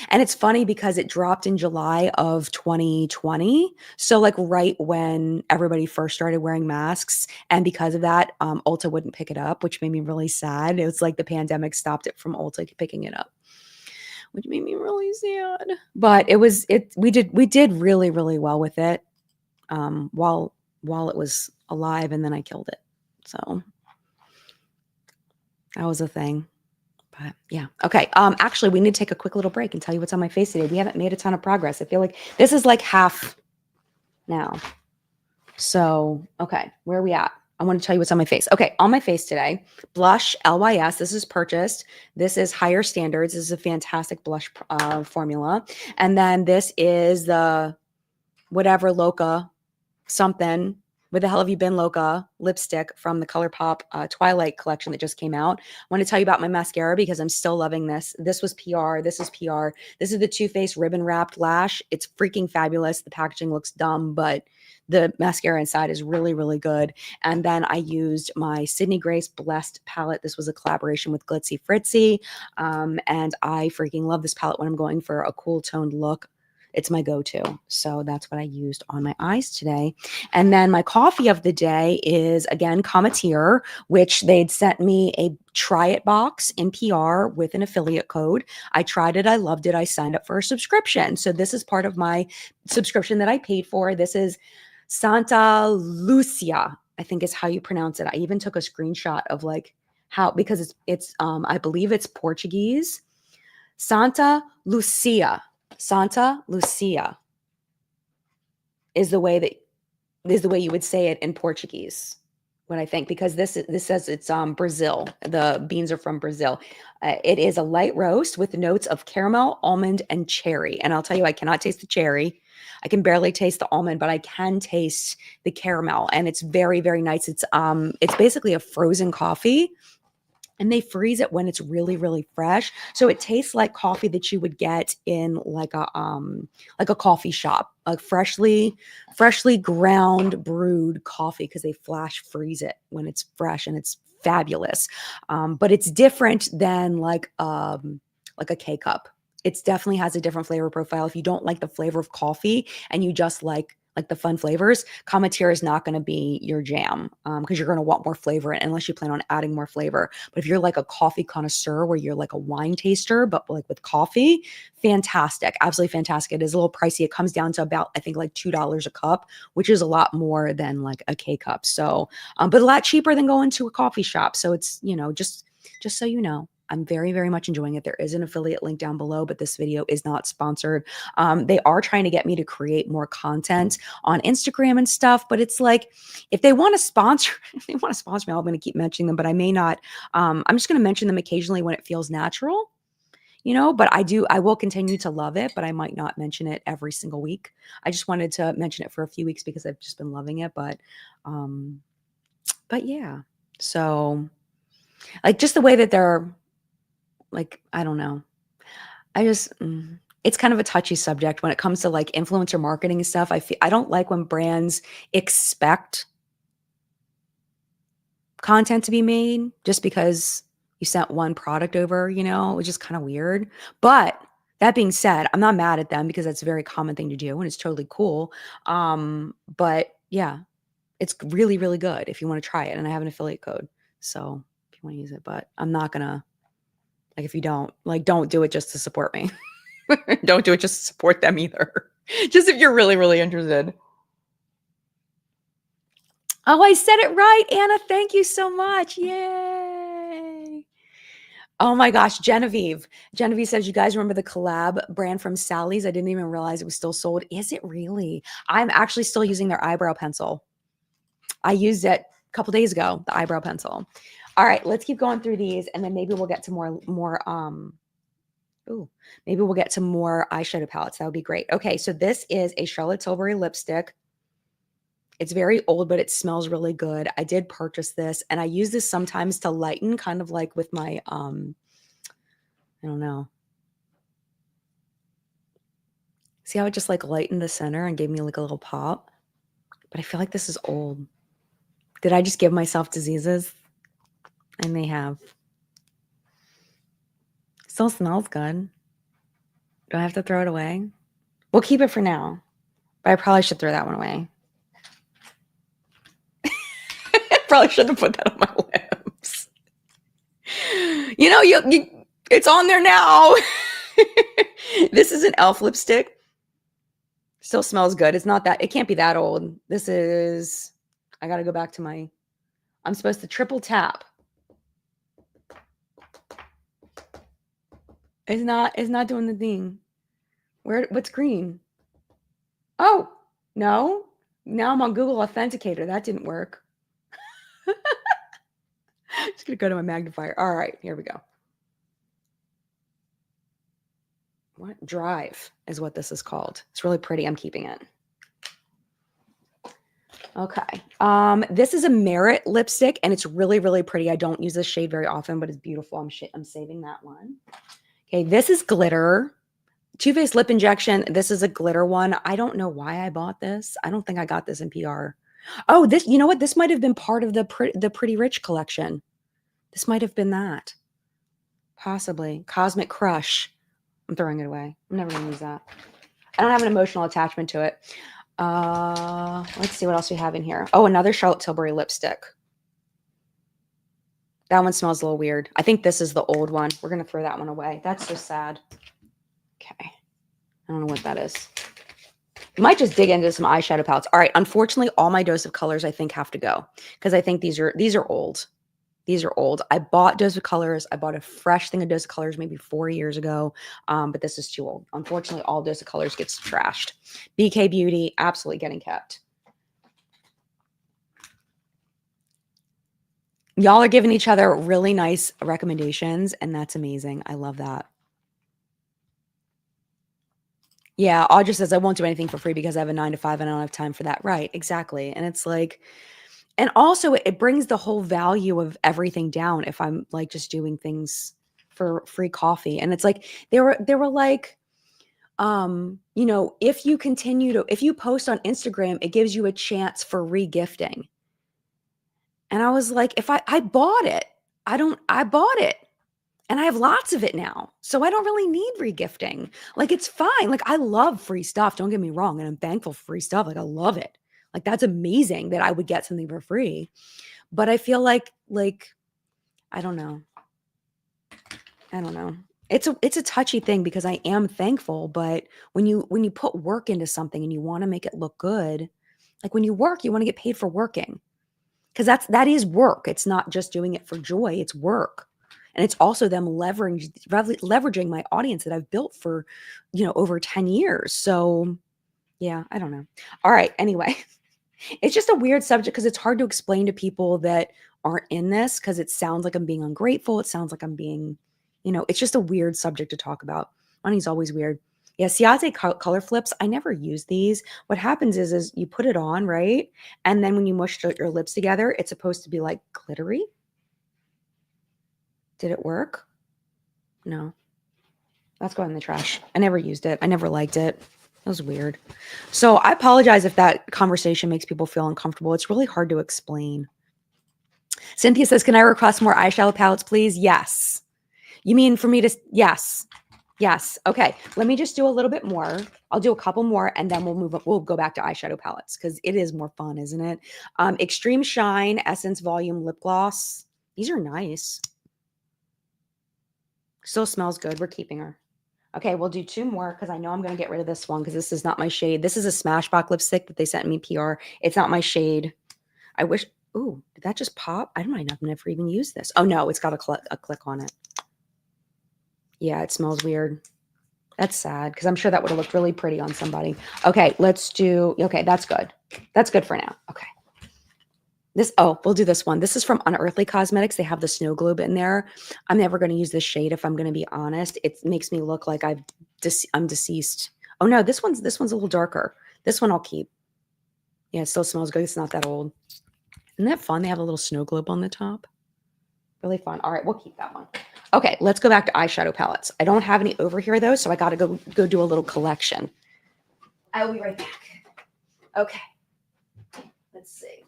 And it's funny because it dropped in July of 2020. So like right when everybody first started wearing masks. And because of that, Ulta wouldn't pick it up, which made me really sad. It was like the pandemic stopped it from Ulta picking it up, which made me really sad. But we did really, really well with it while it was alive, and then I killed it. So that was a thing. But yeah. Okay. Actually, we need to take a quick little break and tell you what's on my face today. We haven't made a ton of progress. I feel like this is like half now. So, okay, where are we at? I want to tell you what's on my face. Okay, on my face today, blush LYS. This is purchased. This is Higher Standards. This is a fantastic blush formula. And then this is the whatever Loca something. Where the hell have you been, Loca? Lipstick from the ColourPop Twilight collection that just came out. I want to tell you about my mascara because I'm still loving this. This was PR. This is PR. This is the Too Faced ribbon wrapped lash. It's freaking fabulous. The packaging looks dumb, but the mascara inside is really, really good. And then I used my Sydney Grace Blessed palette. This was a collaboration with Glitzy Fritzy. And I freaking love this palette when I'm going for a cool toned look. It's my go-to. So that's what I used on my eyes today. And then my coffee of the day is, again, Cometeer, which they'd sent me a try it box in PR with an affiliate code. I tried it. I loved it. I signed up for a subscription. So this is part of my subscription that I paid for. This is Santa Lucia, I think is how you pronounce it. I even took a screenshot of like how, because it's I believe it's Portuguese. Santa Lucia is the way you would say it in Portuguese, what I think, because this says it's Brazil. The beans are from Brazil. It is a light roast with notes of caramel, almond, and cherry. And I'll tell you, I cannot taste the cherry. I can barely taste the almond, but I can taste the caramel, and it's very, very nice. It's basically a frozen coffee. And they freeze it when it's really, really fresh. So it tastes like coffee that you would get in like a coffee shop, like freshly ground brewed coffee, because they flash freeze it when it's fresh, and it's fabulous. But it's different than like a K-cup. It definitely has a different flavor profile. If you don't like the flavor of coffee and you just like the fun flavors, Cometeer is not going to be your jam, because you're going to want more flavor unless you plan on adding more flavor. But if you're like a coffee connoisseur where you're like a wine taster, but like with coffee, fantastic. Absolutely fantastic. It is a little pricey. It comes down to about, I think, like $2 a cup, which is a lot more than like a K-cup. So, but a lot cheaper than going to a coffee shop. So it's, just so you know, I'm very, very much enjoying it. There is an affiliate link down below, but this video is not sponsored. They are trying to get me to create more content on Instagram and stuff, but it's like, if they want to sponsor, me, I'm going to keep mentioning them, but I may not. I'm just going to mention them occasionally when it feels natural, but I will continue to love it, but I might not mention it every single week. I just wanted to mention it for a few weeks because I've just been loving it. But yeah, so like just the way that they're, like, I don't know. It's kind of a touchy subject when it comes to like influencer marketing and stuff. I don't like when brands expect content to be made just because you sent one product over, which is kind of weird. But that being said, I'm not mad at them because that's a very common thing to do and it's totally cool. But yeah, it's really, really good if you want to try it. And I have an affiliate code. So if you want to use it, but I'm not gonna, like, if you don't do it just to support me. Don't do it just to support them either. Just if you're really, really interested. Oh, I said it right, Anna. Thank you so much. Yay. Oh my gosh, Genevieve. Genevieve says, you guys remember the collab brand from Sally's? I didn't even realize it was still sold. Is it really? I'm actually still using their eyebrow pencil. I used it a couple days ago, the eyebrow pencil. All right, let's keep going through these, and then maybe we'll get to maybe we'll get to more eyeshadow palettes. That would be great. Okay, so this is a Charlotte Tilbury lipstick. It's very old, but it smells really good. I did purchase this, and I use this sometimes to lighten, kind of like with my, I don't know. See how it just like lightened the center and gave me like a little pop? But I feel like this is old. Did I just give myself diseases? I may have. Still smells good. Do I have to throw it away? We'll keep it for now, but I probably should throw that one away. Probably shouldn't have put that on my lips. It's on there now. This is an e.l.f. lipstick. Still smells good. It can't be that old. I got to go back to I'm supposed to triple tap. It's not doing the thing. What's green? Oh, no. Now I'm on Google Authenticator. That didn't work. Just going to go to my magnifier. All right, here we go. What? Drive is what this is called. It's really pretty. I'm keeping it. Okay. This is a Merit lipstick, and it's really, really pretty. I don't use this shade very often, but it's beautiful. I'm saving that one. Okay, this is glitter. Too Faced Lip Injection. This is a glitter one. I don't know why I bought this. I don't think I got this in PR. Oh, this, you know what? This might have been part of the Pretty Rich collection. This might have been that. Possibly. Cosmic Crush. I'm throwing it away. I'm never going to use that. I don't have an emotional attachment to it. Let's see what else we have in here. Oh, another Charlotte Tilbury lipstick. That one smells a little weird. I think this is the old one. We're going to throw that one away. That's so sad. Okay. I don't know what that is. Might just dig into some eyeshadow palettes. All right. Unfortunately, all my Dose of Colors I think have to go because I think these are old. These are old. I bought Dose of Colors. I bought a fresh thing of Dose of Colors maybe 4 years ago, but this is too old. Unfortunately, all Dose of Colors gets trashed. BK Beauty, absolutely getting kept. Y'all are giving each other really nice recommendations, and that's amazing. I love that. Yeah, Audra says, I won't do anything for free because I have a 9 to 5 and I don't have time for that. Right, exactly. And it's like, and also it brings the whole value of everything down if I'm like just doing things for free coffee. And it's like they were like, you know, if you post on Instagram, it gives you a chance for regifting. And I was like, if I bought it, I bought it. And I have lots of it now. So I don't really need regifting. Like it's fine. Like I love free stuff. Don't get me wrong. And I'm thankful for free stuff. Like I love it. Like that's amazing that I would get something for free. But I feel like I don't know. I don't know. It's a touchy thing because I am thankful, but when you put work into something and you want to make it look good, like when you work, you want to get paid for working. Because that is work. It's not just doing it for joy, it's work. And it's also them leveraging my audience that I've built for, over 10 years. So yeah, I don't know. All right. Anyway, it's just a weird subject because it's hard to explain to people that aren't in this because it sounds like I'm being ungrateful. It sounds like I'm being, it's just a weird subject to talk about. Money's always weird. Yeah, Ciate color flips. I never use these. What happens is you put it on, right? And then when you mush your lips together, it's supposed to be like glittery. Did it work? No. Let's go in the trash. I never used it. I never liked it. It was weird. So I apologize if that conversation makes people feel uncomfortable. It's really hard to explain. Cynthia says, can I request more eyeshadow palettes, please? Yes. You mean for me to, yes. Yes. Okay. Let me just do a little bit more. I'll do a couple more and then we'll go back to eyeshadow palettes because it is more fun, isn't it? Extreme Shine Essence Volume Lip Gloss. These are nice. Still smells good. We're keeping her. Okay, we'll do 2 more because I know I'm going to get rid of this one because this is not my shade. This is a Smashbox lipstick that they sent me PR. It's not my shade. I wish. Ooh, did that just pop? I might have never even used this. Oh, no, it's got a click on it. Yeah, it smells weird. That's sad because I'm sure that would have looked really pretty on somebody. Okay, let's do. Okay, that's good. That's good for now. Okay. We'll do this one. This is from Unearthly Cosmetics. They have the snow globe in there. I'm never going to use this shade if I'm going to be honest. It makes me look like I'm deceased. Oh no, this one's a little darker. This one I'll keep. Yeah, it still smells good. It's not that old. Isn't that fun? They have a little snow globe on the top. Really fun. All right, we'll keep that one. Okay, let's go back to eyeshadow palettes. I don't have any over here though, so I got to go do a little collection. I will be right back. Okay. Let's see.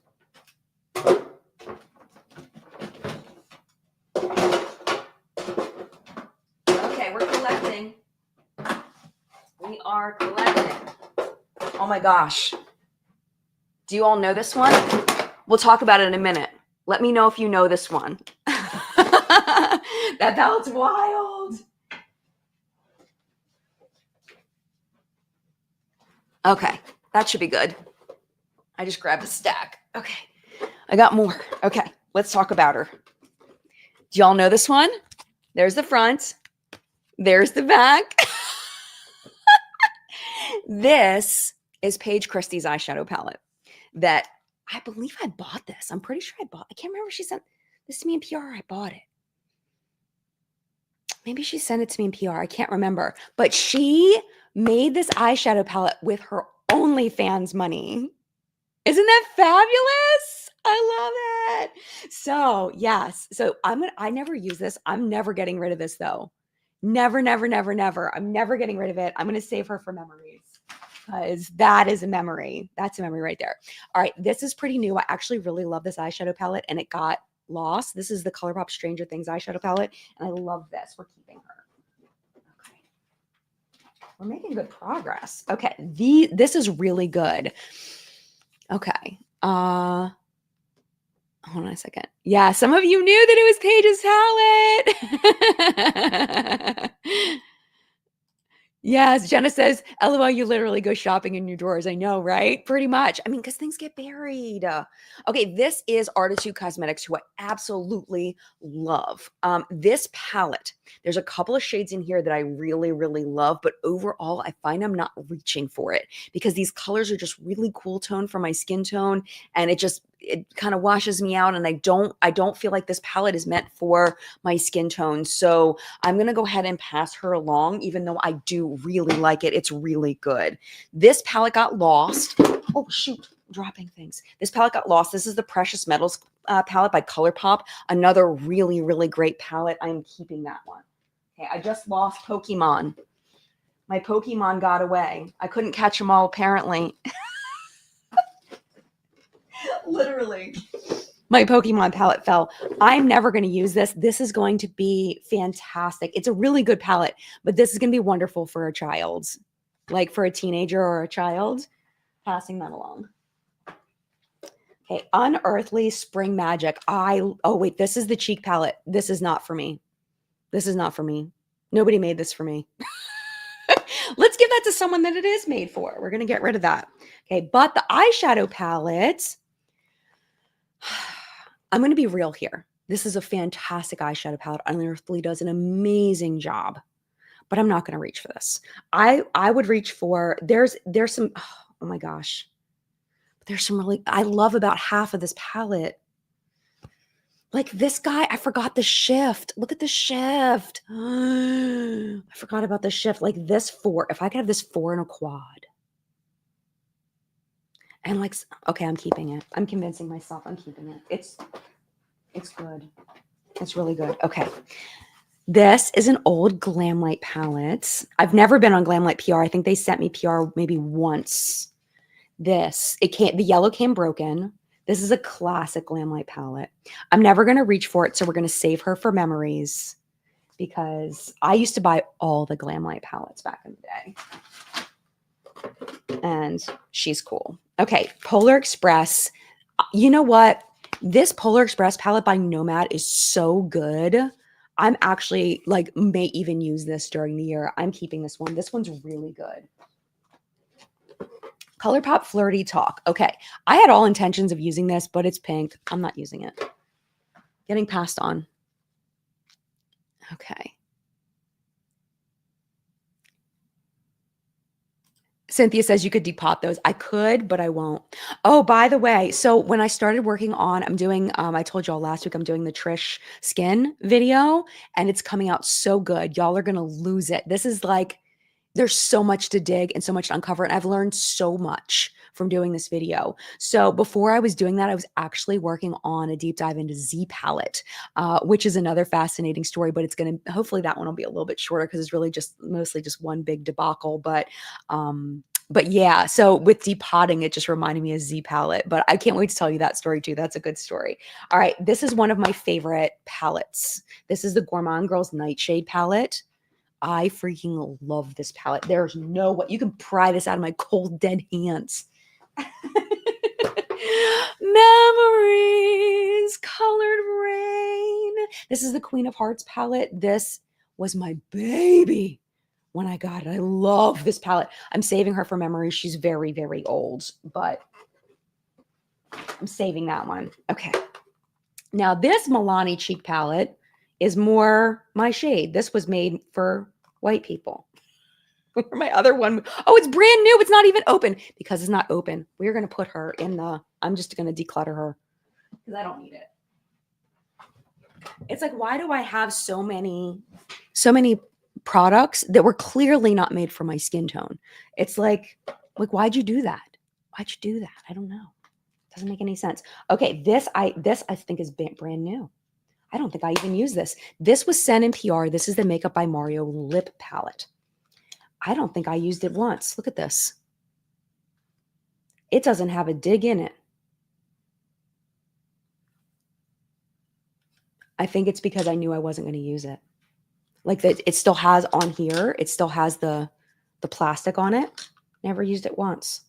Okay, we're collecting. We are collecting. Oh my gosh. Do you all know this one? We'll talk about it in a minute. Let me know if you know this one. That palette's wild. Okay, that should be good. I just grabbed a stack. Okay, I got more. Okay, let's talk about her. Do y'all know this one? There's the front. There's the back. This is Paige Christie's eyeshadow palette that I believe I bought this. I'm pretty sure I can't remember if she sent this to me in PR or I bought it. Maybe she sent it to me in PR. I can't remember. But she made this eyeshadow palette with her OnlyFans money. Isn't that fabulous? I love it. So, yes. So I never use this. I'm never getting rid of this though. Never, never, never, never. I'm never getting rid of it. I'm going to save her for memories because that is a memory. That's a memory right there. All right. This is pretty new. I actually really love this eyeshadow palette and it got lost. This is the ColourPop Stranger Things eyeshadow palette. And I love this. We're keeping her. Okay. We're making good progress. Okay. This is really good. Okay. Hold on a second. Yeah, some of you knew that it was Paige's palette. Yes, Jenna says, LOL, you literally go shopping in your drawers. I know, right? Pretty much. I mean, because things get buried. Okay, this is Artitude Cosmetics, who I absolutely love. This palette, there's a couple of shades in here that I really, really love, but overall, I find I'm not reaching for it because these colors are just really cool tone for my skin tone, and it kind of washes me out, and I don't feel like this palette is meant for my skin tone. So I'm going to go ahead and pass her along, even though I do really like it. It's really good. This palette got lost. Oh, shoot. Dropping things. This palette got lost. This is the Precious Metals palette by ColourPop. Another really, really great palette. I'm keeping that one. Okay, I just lost Pokemon. My Pokemon got away. I couldn't catch them all, apparently. Literally. My Pokemon palette fell. I'm never going to use this. This is going to be fantastic. It's a really good palette, but this is going to be wonderful for a child, like for a teenager or a child. Passing that along. Okay, Unearthly Spring Magic. Oh wait, this is the cheek palette. This is not for me. This is not for me. Nobody made this for me. Let's give that to someone that it is made for. We're going to get rid of that. Okay, but the eyeshadow palette, I'm going to be real here. This is a fantastic eyeshadow palette. Unearthly does an amazing job, but I'm not going to reach for this. I would reach for, there's some, oh my gosh. There's some really, I love about half of this palette. Like this guy, I forgot the shift. Look at the shift. I forgot about the shift. Like this 4, if I could have this 4 in a quad. And like, okay, I'm keeping it. I'm convincing myself I'm keeping it. It's good. It's really good. Okay. This is an old Glamlight palette. I've never been on Glamlight PR. I think they sent me PR maybe once. The yellow came broken. This is a classic Glamlight palette. I'm never going to reach for it, so we're going to save her for memories because I used to buy all the Glamlight palettes back in the day. And she's cool. Okay, Polar Express. You know what? This Polar Express palette by Nomad is so good. I'm actually like may even use this during the year. I'm keeping this one. This one's really good. ColourPop Flirty Talk. Okay, I had all intentions of using this, but it's pink. I'm not using it. Getting passed on. Okay. Cynthia says you could depot those. I could, but I won't. Oh, by the way, so when I started working on, I'm doing, I told y'all last week, I'm doing the Trish Skin video, and it's coming out so good. Y'all are going to lose it. This is like, there's so much to dig and so much to uncover, and I've learned so much from doing this video. So before I was doing that, I was actually working on a deep dive into Z palette, which is another fascinating story, but it's going to, hopefully that one will be a little bit shorter because it's really just mostly just one big debacle. But yeah, so with depotting, it just reminded me of Z palette, but I can't wait to tell you that story too. That's a good story. All right. This is one of my favorite palettes. This is the Gourmand Girls Nightshade palette. I freaking love this palette. There's no way you can pry this out of my cold, dead hands. Memories, Colored Rain. This is the Queen of Hearts palette. This was my baby when I got it. I love this palette. I'm saving her for memories. She's very, very old, but I'm saving that one. Okay. Now this Milani cheek palette is more my shade. This was made for white people. My other one, oh, it's brand new. It's not even open because it's not open. We're going to put her in I'm just going to declutter her because I don't need it. It's like, why do I have so many products that were clearly not made for my skin tone? It's like, why'd you do that? Why'd you do that? I don't know. Doesn't make any sense. Okay, this I think is brand new. I don't think I even use this. This was sent in PR. This is the Makeup by Mario lip palette. I don't think I used it once. Look at this. It doesn't have a dig in it. I think it's because I knew I wasn't going to use it. Like that, it still has on here. It still has the plastic on it. Never used it once.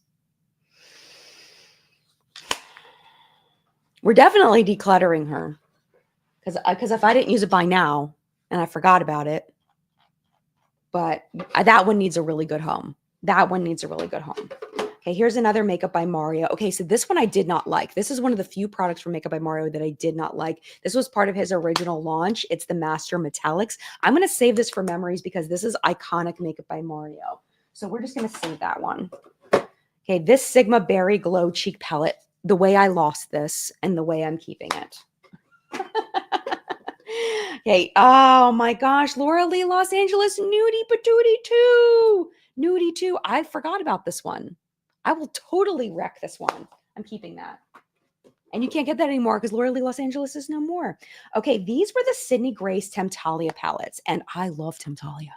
We're definitely decluttering her. Because if I didn't use it by now and I forgot about it, but that one needs a really good home. That one needs a really good home. Okay, here's another Makeup by Mario. Okay, so this one I did not like. This is one of the few products from Makeup by Mario that I did not like. This was part of his original launch. It's the Master Metallics. I'm going to save this for memories because this is iconic Makeup by Mario. So we're just going to save that one. Okay, this Sigma Berry Glow Cheek Palette, the way I lost this and the way I'm keeping it. Okay, oh my gosh, Laura Lee Los Angeles Nudie Patootie 2. Nudie 2. I forgot about this one. I will totally wreck this one. I'm keeping that. And you can't get that anymore because Laura Lee Los Angeles is no more. Okay, these were the Sydney Grace Temptalia palettes. And I love Temptalia.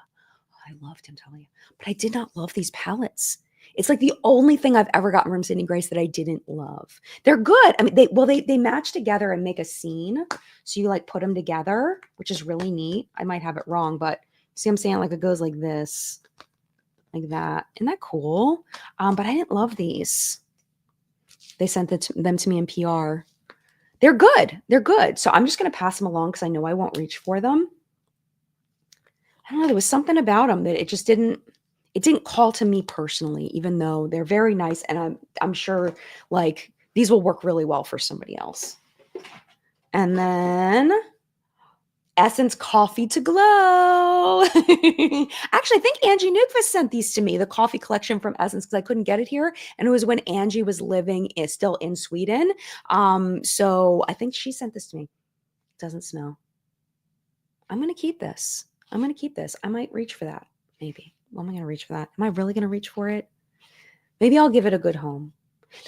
I love Temptalia. But I did not love these palettes. It's like the only thing I've ever gotten from Sydney Grace that I didn't love. They're good. I mean, they match together and make a scene. So you like put them together, which is really neat. I might have it wrong, but see what I'm saying? Like it goes like this. Like that. Isn't that cool? But I didn't love these. They sent them to me in PR. They're good. They're good. So I'm just going to pass them along because I know I won't reach for them. I don't know. There was something about them that it didn't call to me personally, even though they're very nice. And I'm sure like these will work really well for somebody else. And then Essence Coffee to Glow. Actually, I think Angie Newquist sent these to me, the coffee collection from Essence, because I couldn't get it here. And it was when Angie was still in Sweden. So I think she sent this to me. It doesn't smell. I'm going to keep this. I might reach for that. Maybe. Well, am I going to reach for that? Am I really going to reach for it? Maybe I'll give it a good home.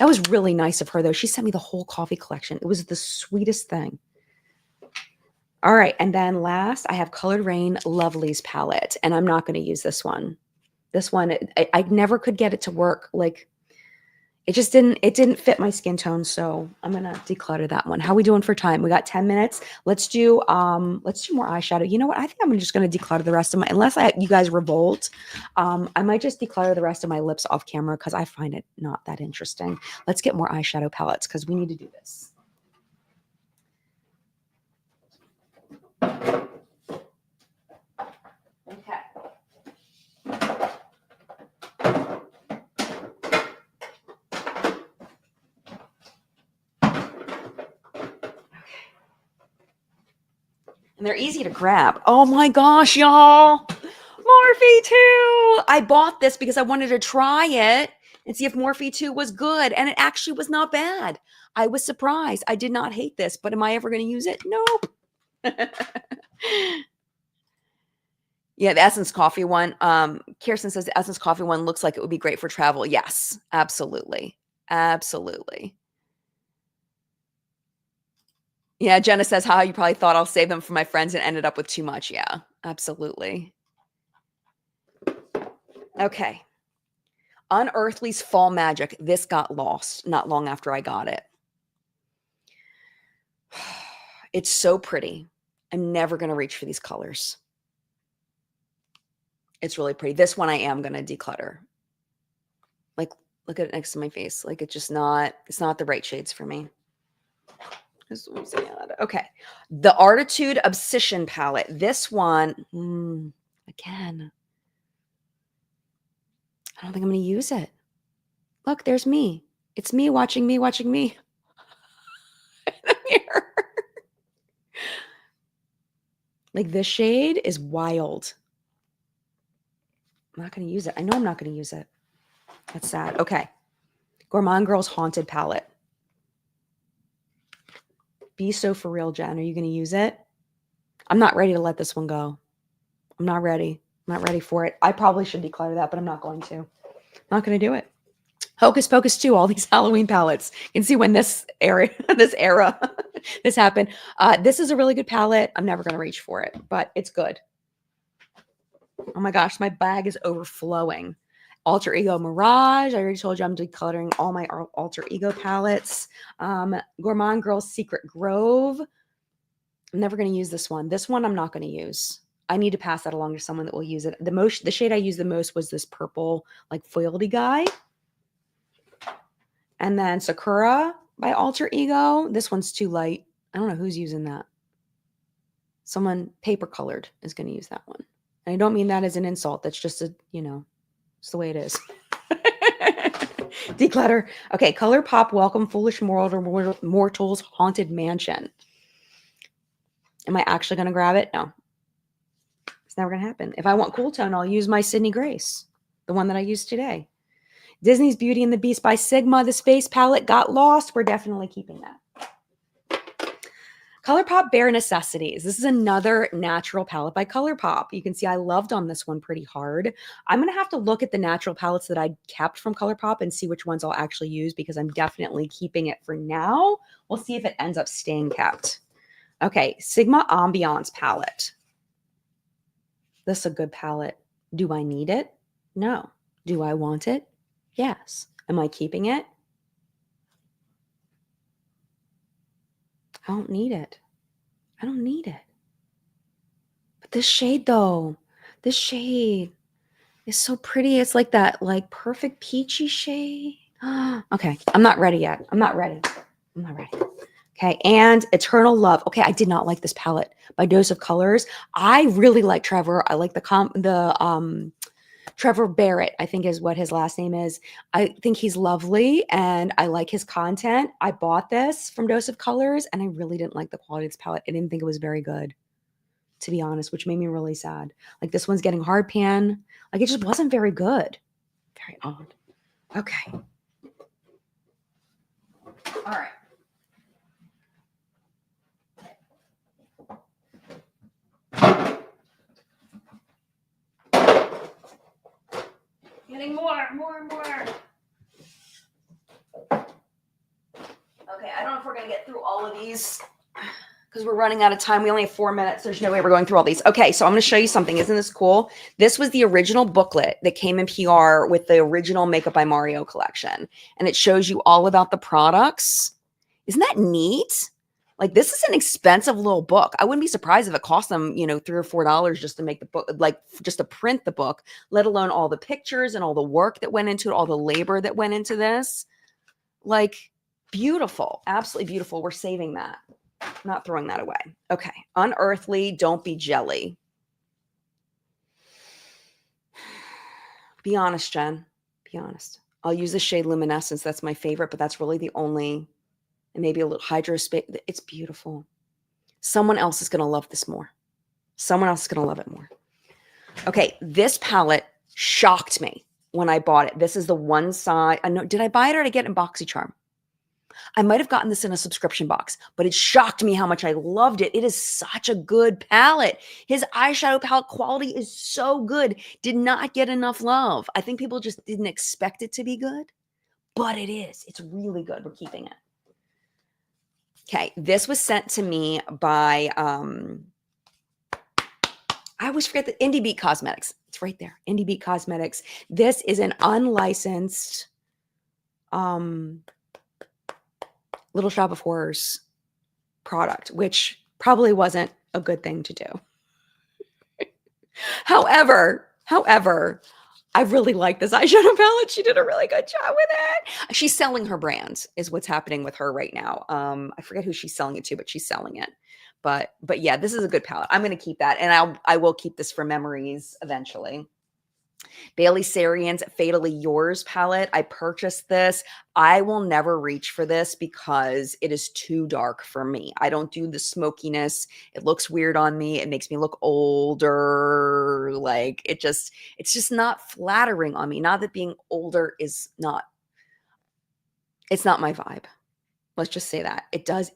That was really nice of her, though. She sent me the whole coffee collection. It was the sweetest thing. All right. And then last, I have Colored Rain Lovelies palette. And I'm not going to use this one. This one, I never could get it to work. Like, it didn't fit my skin tone. So I'm going to declutter that one. How are we doing for time? We got 10 minutes. Let's do more eyeshadow. You know what? I think I'm just going to declutter the rest of unless you guys revolt. I might just declutter the rest of my lips off camera because I find it not that interesting. Let's get more eyeshadow palettes because we need to do this. Okay. And they're easy to grab. Oh my gosh, y'all. Morphe 2. I bought this because I wanted to try it and see if Morphe 2 was good. And it actually was not bad. I was surprised. I did not hate this, but am I ever going to use it? Nope. Yeah, the Essence Coffee one. Kirsten says the Essence Coffee one looks like it would be great for travel. Yes, absolutely. Absolutely. Yeah, Jenna says, how you probably thought I'll save them for my friends and ended up with too much. Yeah, absolutely. Okay. Unearthly's Fall Magic. This got lost not long after I got it. It's so pretty. I'm never going to reach for these colors. It's really pretty. This one I am going to declutter. Like, look at it next to my face. Like, it's not the right shades for me. Okay. The Artitude Obsession palette. This one, again, I don't think I'm going to use it. Look, there's me. It's me watching me. In the mirror. Like, this shade is wild. I'm not going to use it. I know I'm not going to use it. That's sad. Okay. Gourmand Girls Haunted palette. Be so for real, Jen. Are you going to use it? I'm not ready to let this one go. I'm not ready. I'm not ready for it. I probably should declutter that, but I'm not going to. I'm not going to do it. Hocus Pocus 2, all these Halloween palettes. You can see when this era, this happened. This is a really good palette. I'm never going to reach for it, but it's good. Oh my gosh, my bag is overflowing. Alter Ego Mirage. I already told you I'm decluttering all my Alter Ego palettes. Gourmand Girls Secret Grove. I'm never going to use this one. This one I'm not going to use. I need to pass that along to someone that will use it. The shade I used the most was this purple, like foiledy guy. And then Sakura by Alter Ego. This one's too light. I don't know who's using that. Someone paper colored is going to use that one. And I don't mean that as an insult. That's just it's the way it is. Declutter. Okay, ColourPop Welcome Foolish Mortals Haunted Mansion. Am I actually going to grab it? No. It's never going to happen. If I want cool tone, I'll use my Sydney Grace, the one that I used today. Disney's Beauty and the Beast by Sigma. The Space Palette got lost. We're definitely keeping that. ColourPop Bare Necessities. This is another natural palette by ColourPop. You can see I loved on this one pretty hard. I'm going to have to look at the natural palettes that I kept from ColourPop and see which ones I'll actually use because I'm definitely keeping it for now. We'll see if it ends up staying kept. Okay, Sigma Ambiance palette. This is a good palette. Do I need it? No. Do I want it? Yes. Am I keeping it? I don't need it. I don't need it. But this shade though, this shade is so pretty. It's like that like perfect peachy shade. Okay, I'm not ready yet. I'm not ready. Okay, and Eternal Love. Okay, I did not like this palette by Dose of Colors. I really like Trevor. I like the Trevor Barrett, I think is what his last name is. I think he's lovely and I like his content. I bought this from Dose of Colors and I really didn't like the quality of this palette. I didn't think it was very good, to be honest, which made me really sad. Like this one's getting hard pan. Like it just wasn't very good. Very odd. Okay. All right. Getting more. Okay, I don't know if we're going to get through all of these because we're running out of time. We only have 4 minutes. There's no way we're going through all these. Okay, so I'm going to show you something. Isn't this cool? This was the original booklet that came in PR with the original Makeup by Mario collection. And it shows you all about the products. Isn't that neat? Like this is an expensive little book. I wouldn't be surprised if it cost them, $3 or $4 just to make the book, like just to print the book, let alone all the pictures and all the work that went into it, all the labor that went into this. Like beautiful, absolutely beautiful. We're saving that. I'm not throwing that away. Okay. Unearthly, Don't Be Jelly. Be honest, Jen. Be honest. I'll use the shade Luminescence. That's my favorite, but that's really the only, and maybe a little Hydrospace. It's beautiful. Someone else is going to love this more. Someone else is going to love it more. Okay. This palette shocked me when I bought it. This is the one side. Did I buy it or did I get it in BoxyCharm? I might have gotten this in a subscription box, but it shocked me how much I loved it. It is such a good palette. His eyeshadow palette quality is so good. Did not get enough love. I think people just didn't expect it to be good, but it is. It's really good. We're keeping it. Okay, this was sent to me by, I always forget the Indie Beat Cosmetics. It's right there, Indie Beat Cosmetics. This is an unlicensed, Little Shop of Horrors product, which probably wasn't a good thing to do. However, I really like this eyeshadow palette. She did a really good job with it. She's selling her brand is what's happening with her right now. I forget who she's selling it to, but she's selling it. But yeah, this is a good palette. I'm going to keep that. And I will keep this for memories eventually. Bailey Sarian's Fatally Yours palette. I purchased this. I will never reach for this because it is too dark for me. I don't do the smokiness. It looks weird on me. It makes me look older. Like it's just not flattering on me. Not that being older is not, it's not my vibe. Let's just say that. It does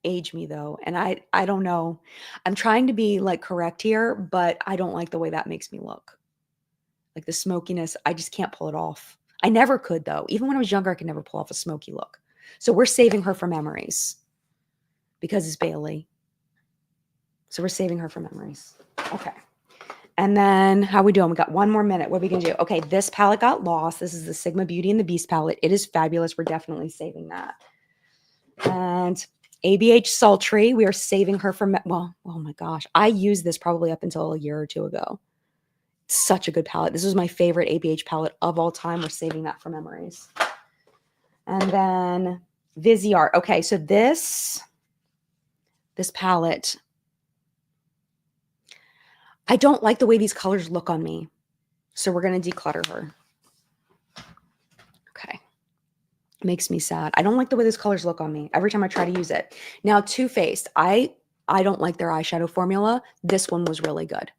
age me though. And I don't know. I'm trying to be like correct here, but I don't like the way that makes me look. Like the smokiness, I just can't pull it off. I never could though. Even when I was younger, I could never pull off a smoky look. So we're saving her for memories because it's Bailey. So we're saving her for memories. Okay. And then how we doing? We got 1 more minute. What are we going to do? Okay. This palette got lost. This is the Sigma Beauty and the Beast palette. It is fabulous. We're definitely saving that. And ABH Sultry. We are saving her for, well, oh my gosh. I used this probably up until a year or two ago. Such a good palette. This was my favorite ABH palette of all time. We're saving that for memories. And then Viseart. Okay, so this palette, I don't like the way these colors look on me. So we're going to declutter her. Okay. Makes me sad. I don't like the way those colors look on me every time I try to use it. Now, Too Faced. I don't like their eyeshadow formula. This one was really good.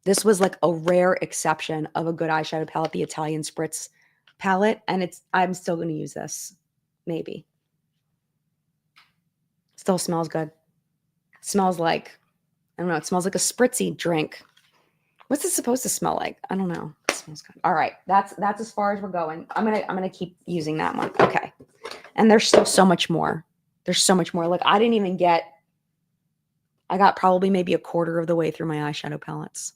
This was like a rare exception of a good eyeshadow palette, the Italian Spritz palette. And I'm still going to use this. Maybe. Still smells good. Smells like, I don't know. It smells like a spritzy drink. What's it supposed to smell like? I don't know. It smells good. All right. That's as far as we're going. I'm going to keep using that one. Okay. And there's still so much more. There's so much more. Like I got probably maybe a quarter of the way through my eyeshadow palettes.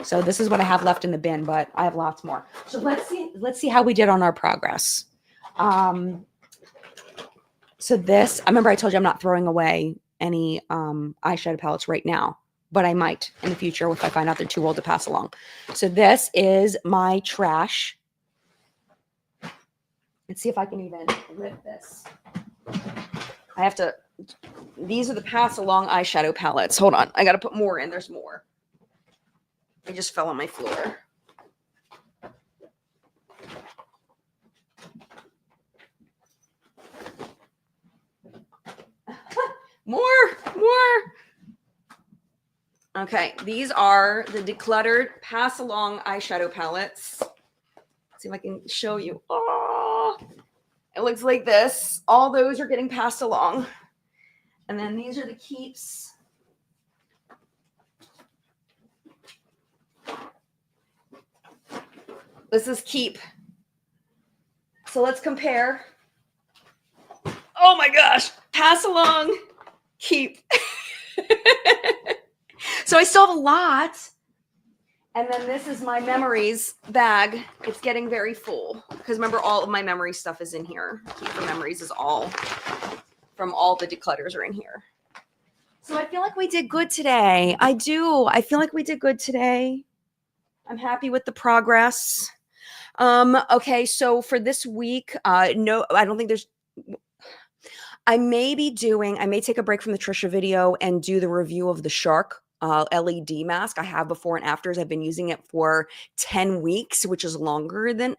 So this is what I have left in the bin, but I have lots more. So let's see how we did on our progress. So this, I remember I told you I'm not throwing away any eyeshadow palettes right now, but I might in the future if I find out they're too old to pass along. So this is my trash. Let's see if I can even lift this. These are the pass along eyeshadow palettes. Hold on. I got to put more in. There's more. It just fell on my floor. More. Okay, these are the decluttered pass along eyeshadow palettes. Let's see if I can show you. Oh, it looks like this. All those are getting passed along. And then these are the keeps. This is keep. So let's compare. Oh my gosh. Pass along, keep. So I still have a lot. And then this is my memories bag. It's getting very full. Because remember, all of my memory stuff is in here. Keep for memories is all from all the declutters are in here. So I feel like we did good today. I do. I feel like we did good today. I'm happy with the progress. Okay, so for this week, no, I don't think there's, I may take a break from the Trisha video and do the review of the Shark LED mask. I have before and afters. I've been using it for 10 weeks, which is longer than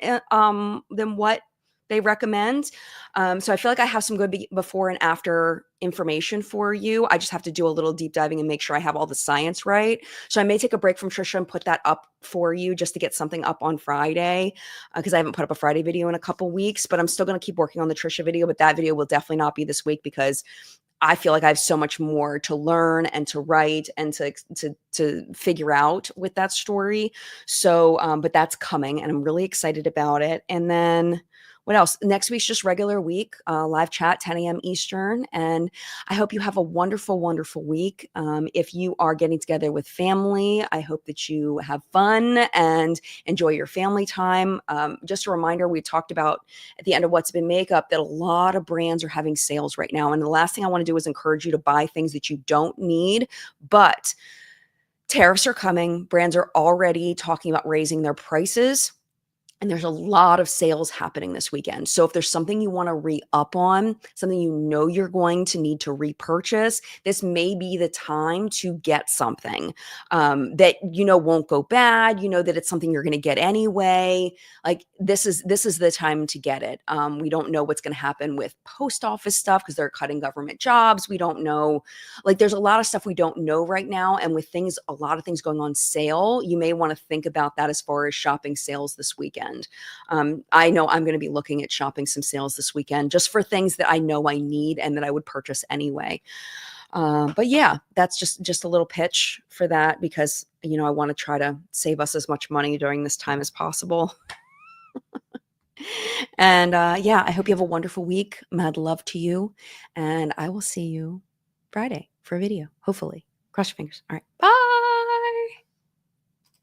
what they recommend. So I feel like I have some good before and after information for you. I just have to do a little deep diving and make sure I have all the science right. So I may take a break from Trisha and put that up for you just to get something up on Friday because I haven't put up a Friday video in a couple weeks, but I'm still going to keep working on the Trisha video, but that video will definitely not be this week because I feel like I have so much more to learn and to write and to figure out with that story. So, but that's coming and I'm really excited about it. And then what else? Next week's just regular week, live chat, 10 a.m. Eastern. And I hope you have a wonderful, wonderful week. If you are getting together with family, I hope that you have fun and enjoy your family time. Just a reminder, we talked about at the end of What's Been Makeup that a lot of brands are having sales right now. And the last thing I want to do is encourage you to buy things that you don't need, but tariffs are coming. Brands are already talking about raising their prices. And there's a lot of sales happening this weekend. So if there's something you want to re-up on, something you know you're going to need to repurchase, this may be the time to get something that you know won't go bad. You know that it's something you're going to get anyway. Like this is the time to get it. We don't know what's going to happen with post office stuff because they're cutting government jobs. We don't know. Like there's a lot of stuff we don't know right now. And with a lot of things going on sale, you may want to think about that as far as shopping sales this weekend. I know I'm going to be looking at shopping some sales this weekend just for things that I know I need and that I would purchase anyway. But yeah, that's just a little pitch for that because, I want to try to save us as much money during this time as possible. And yeah, I hope you have a wonderful week. Mad love to you. And I will see you Friday for a video, hopefully. Cross your fingers. All right. Bye.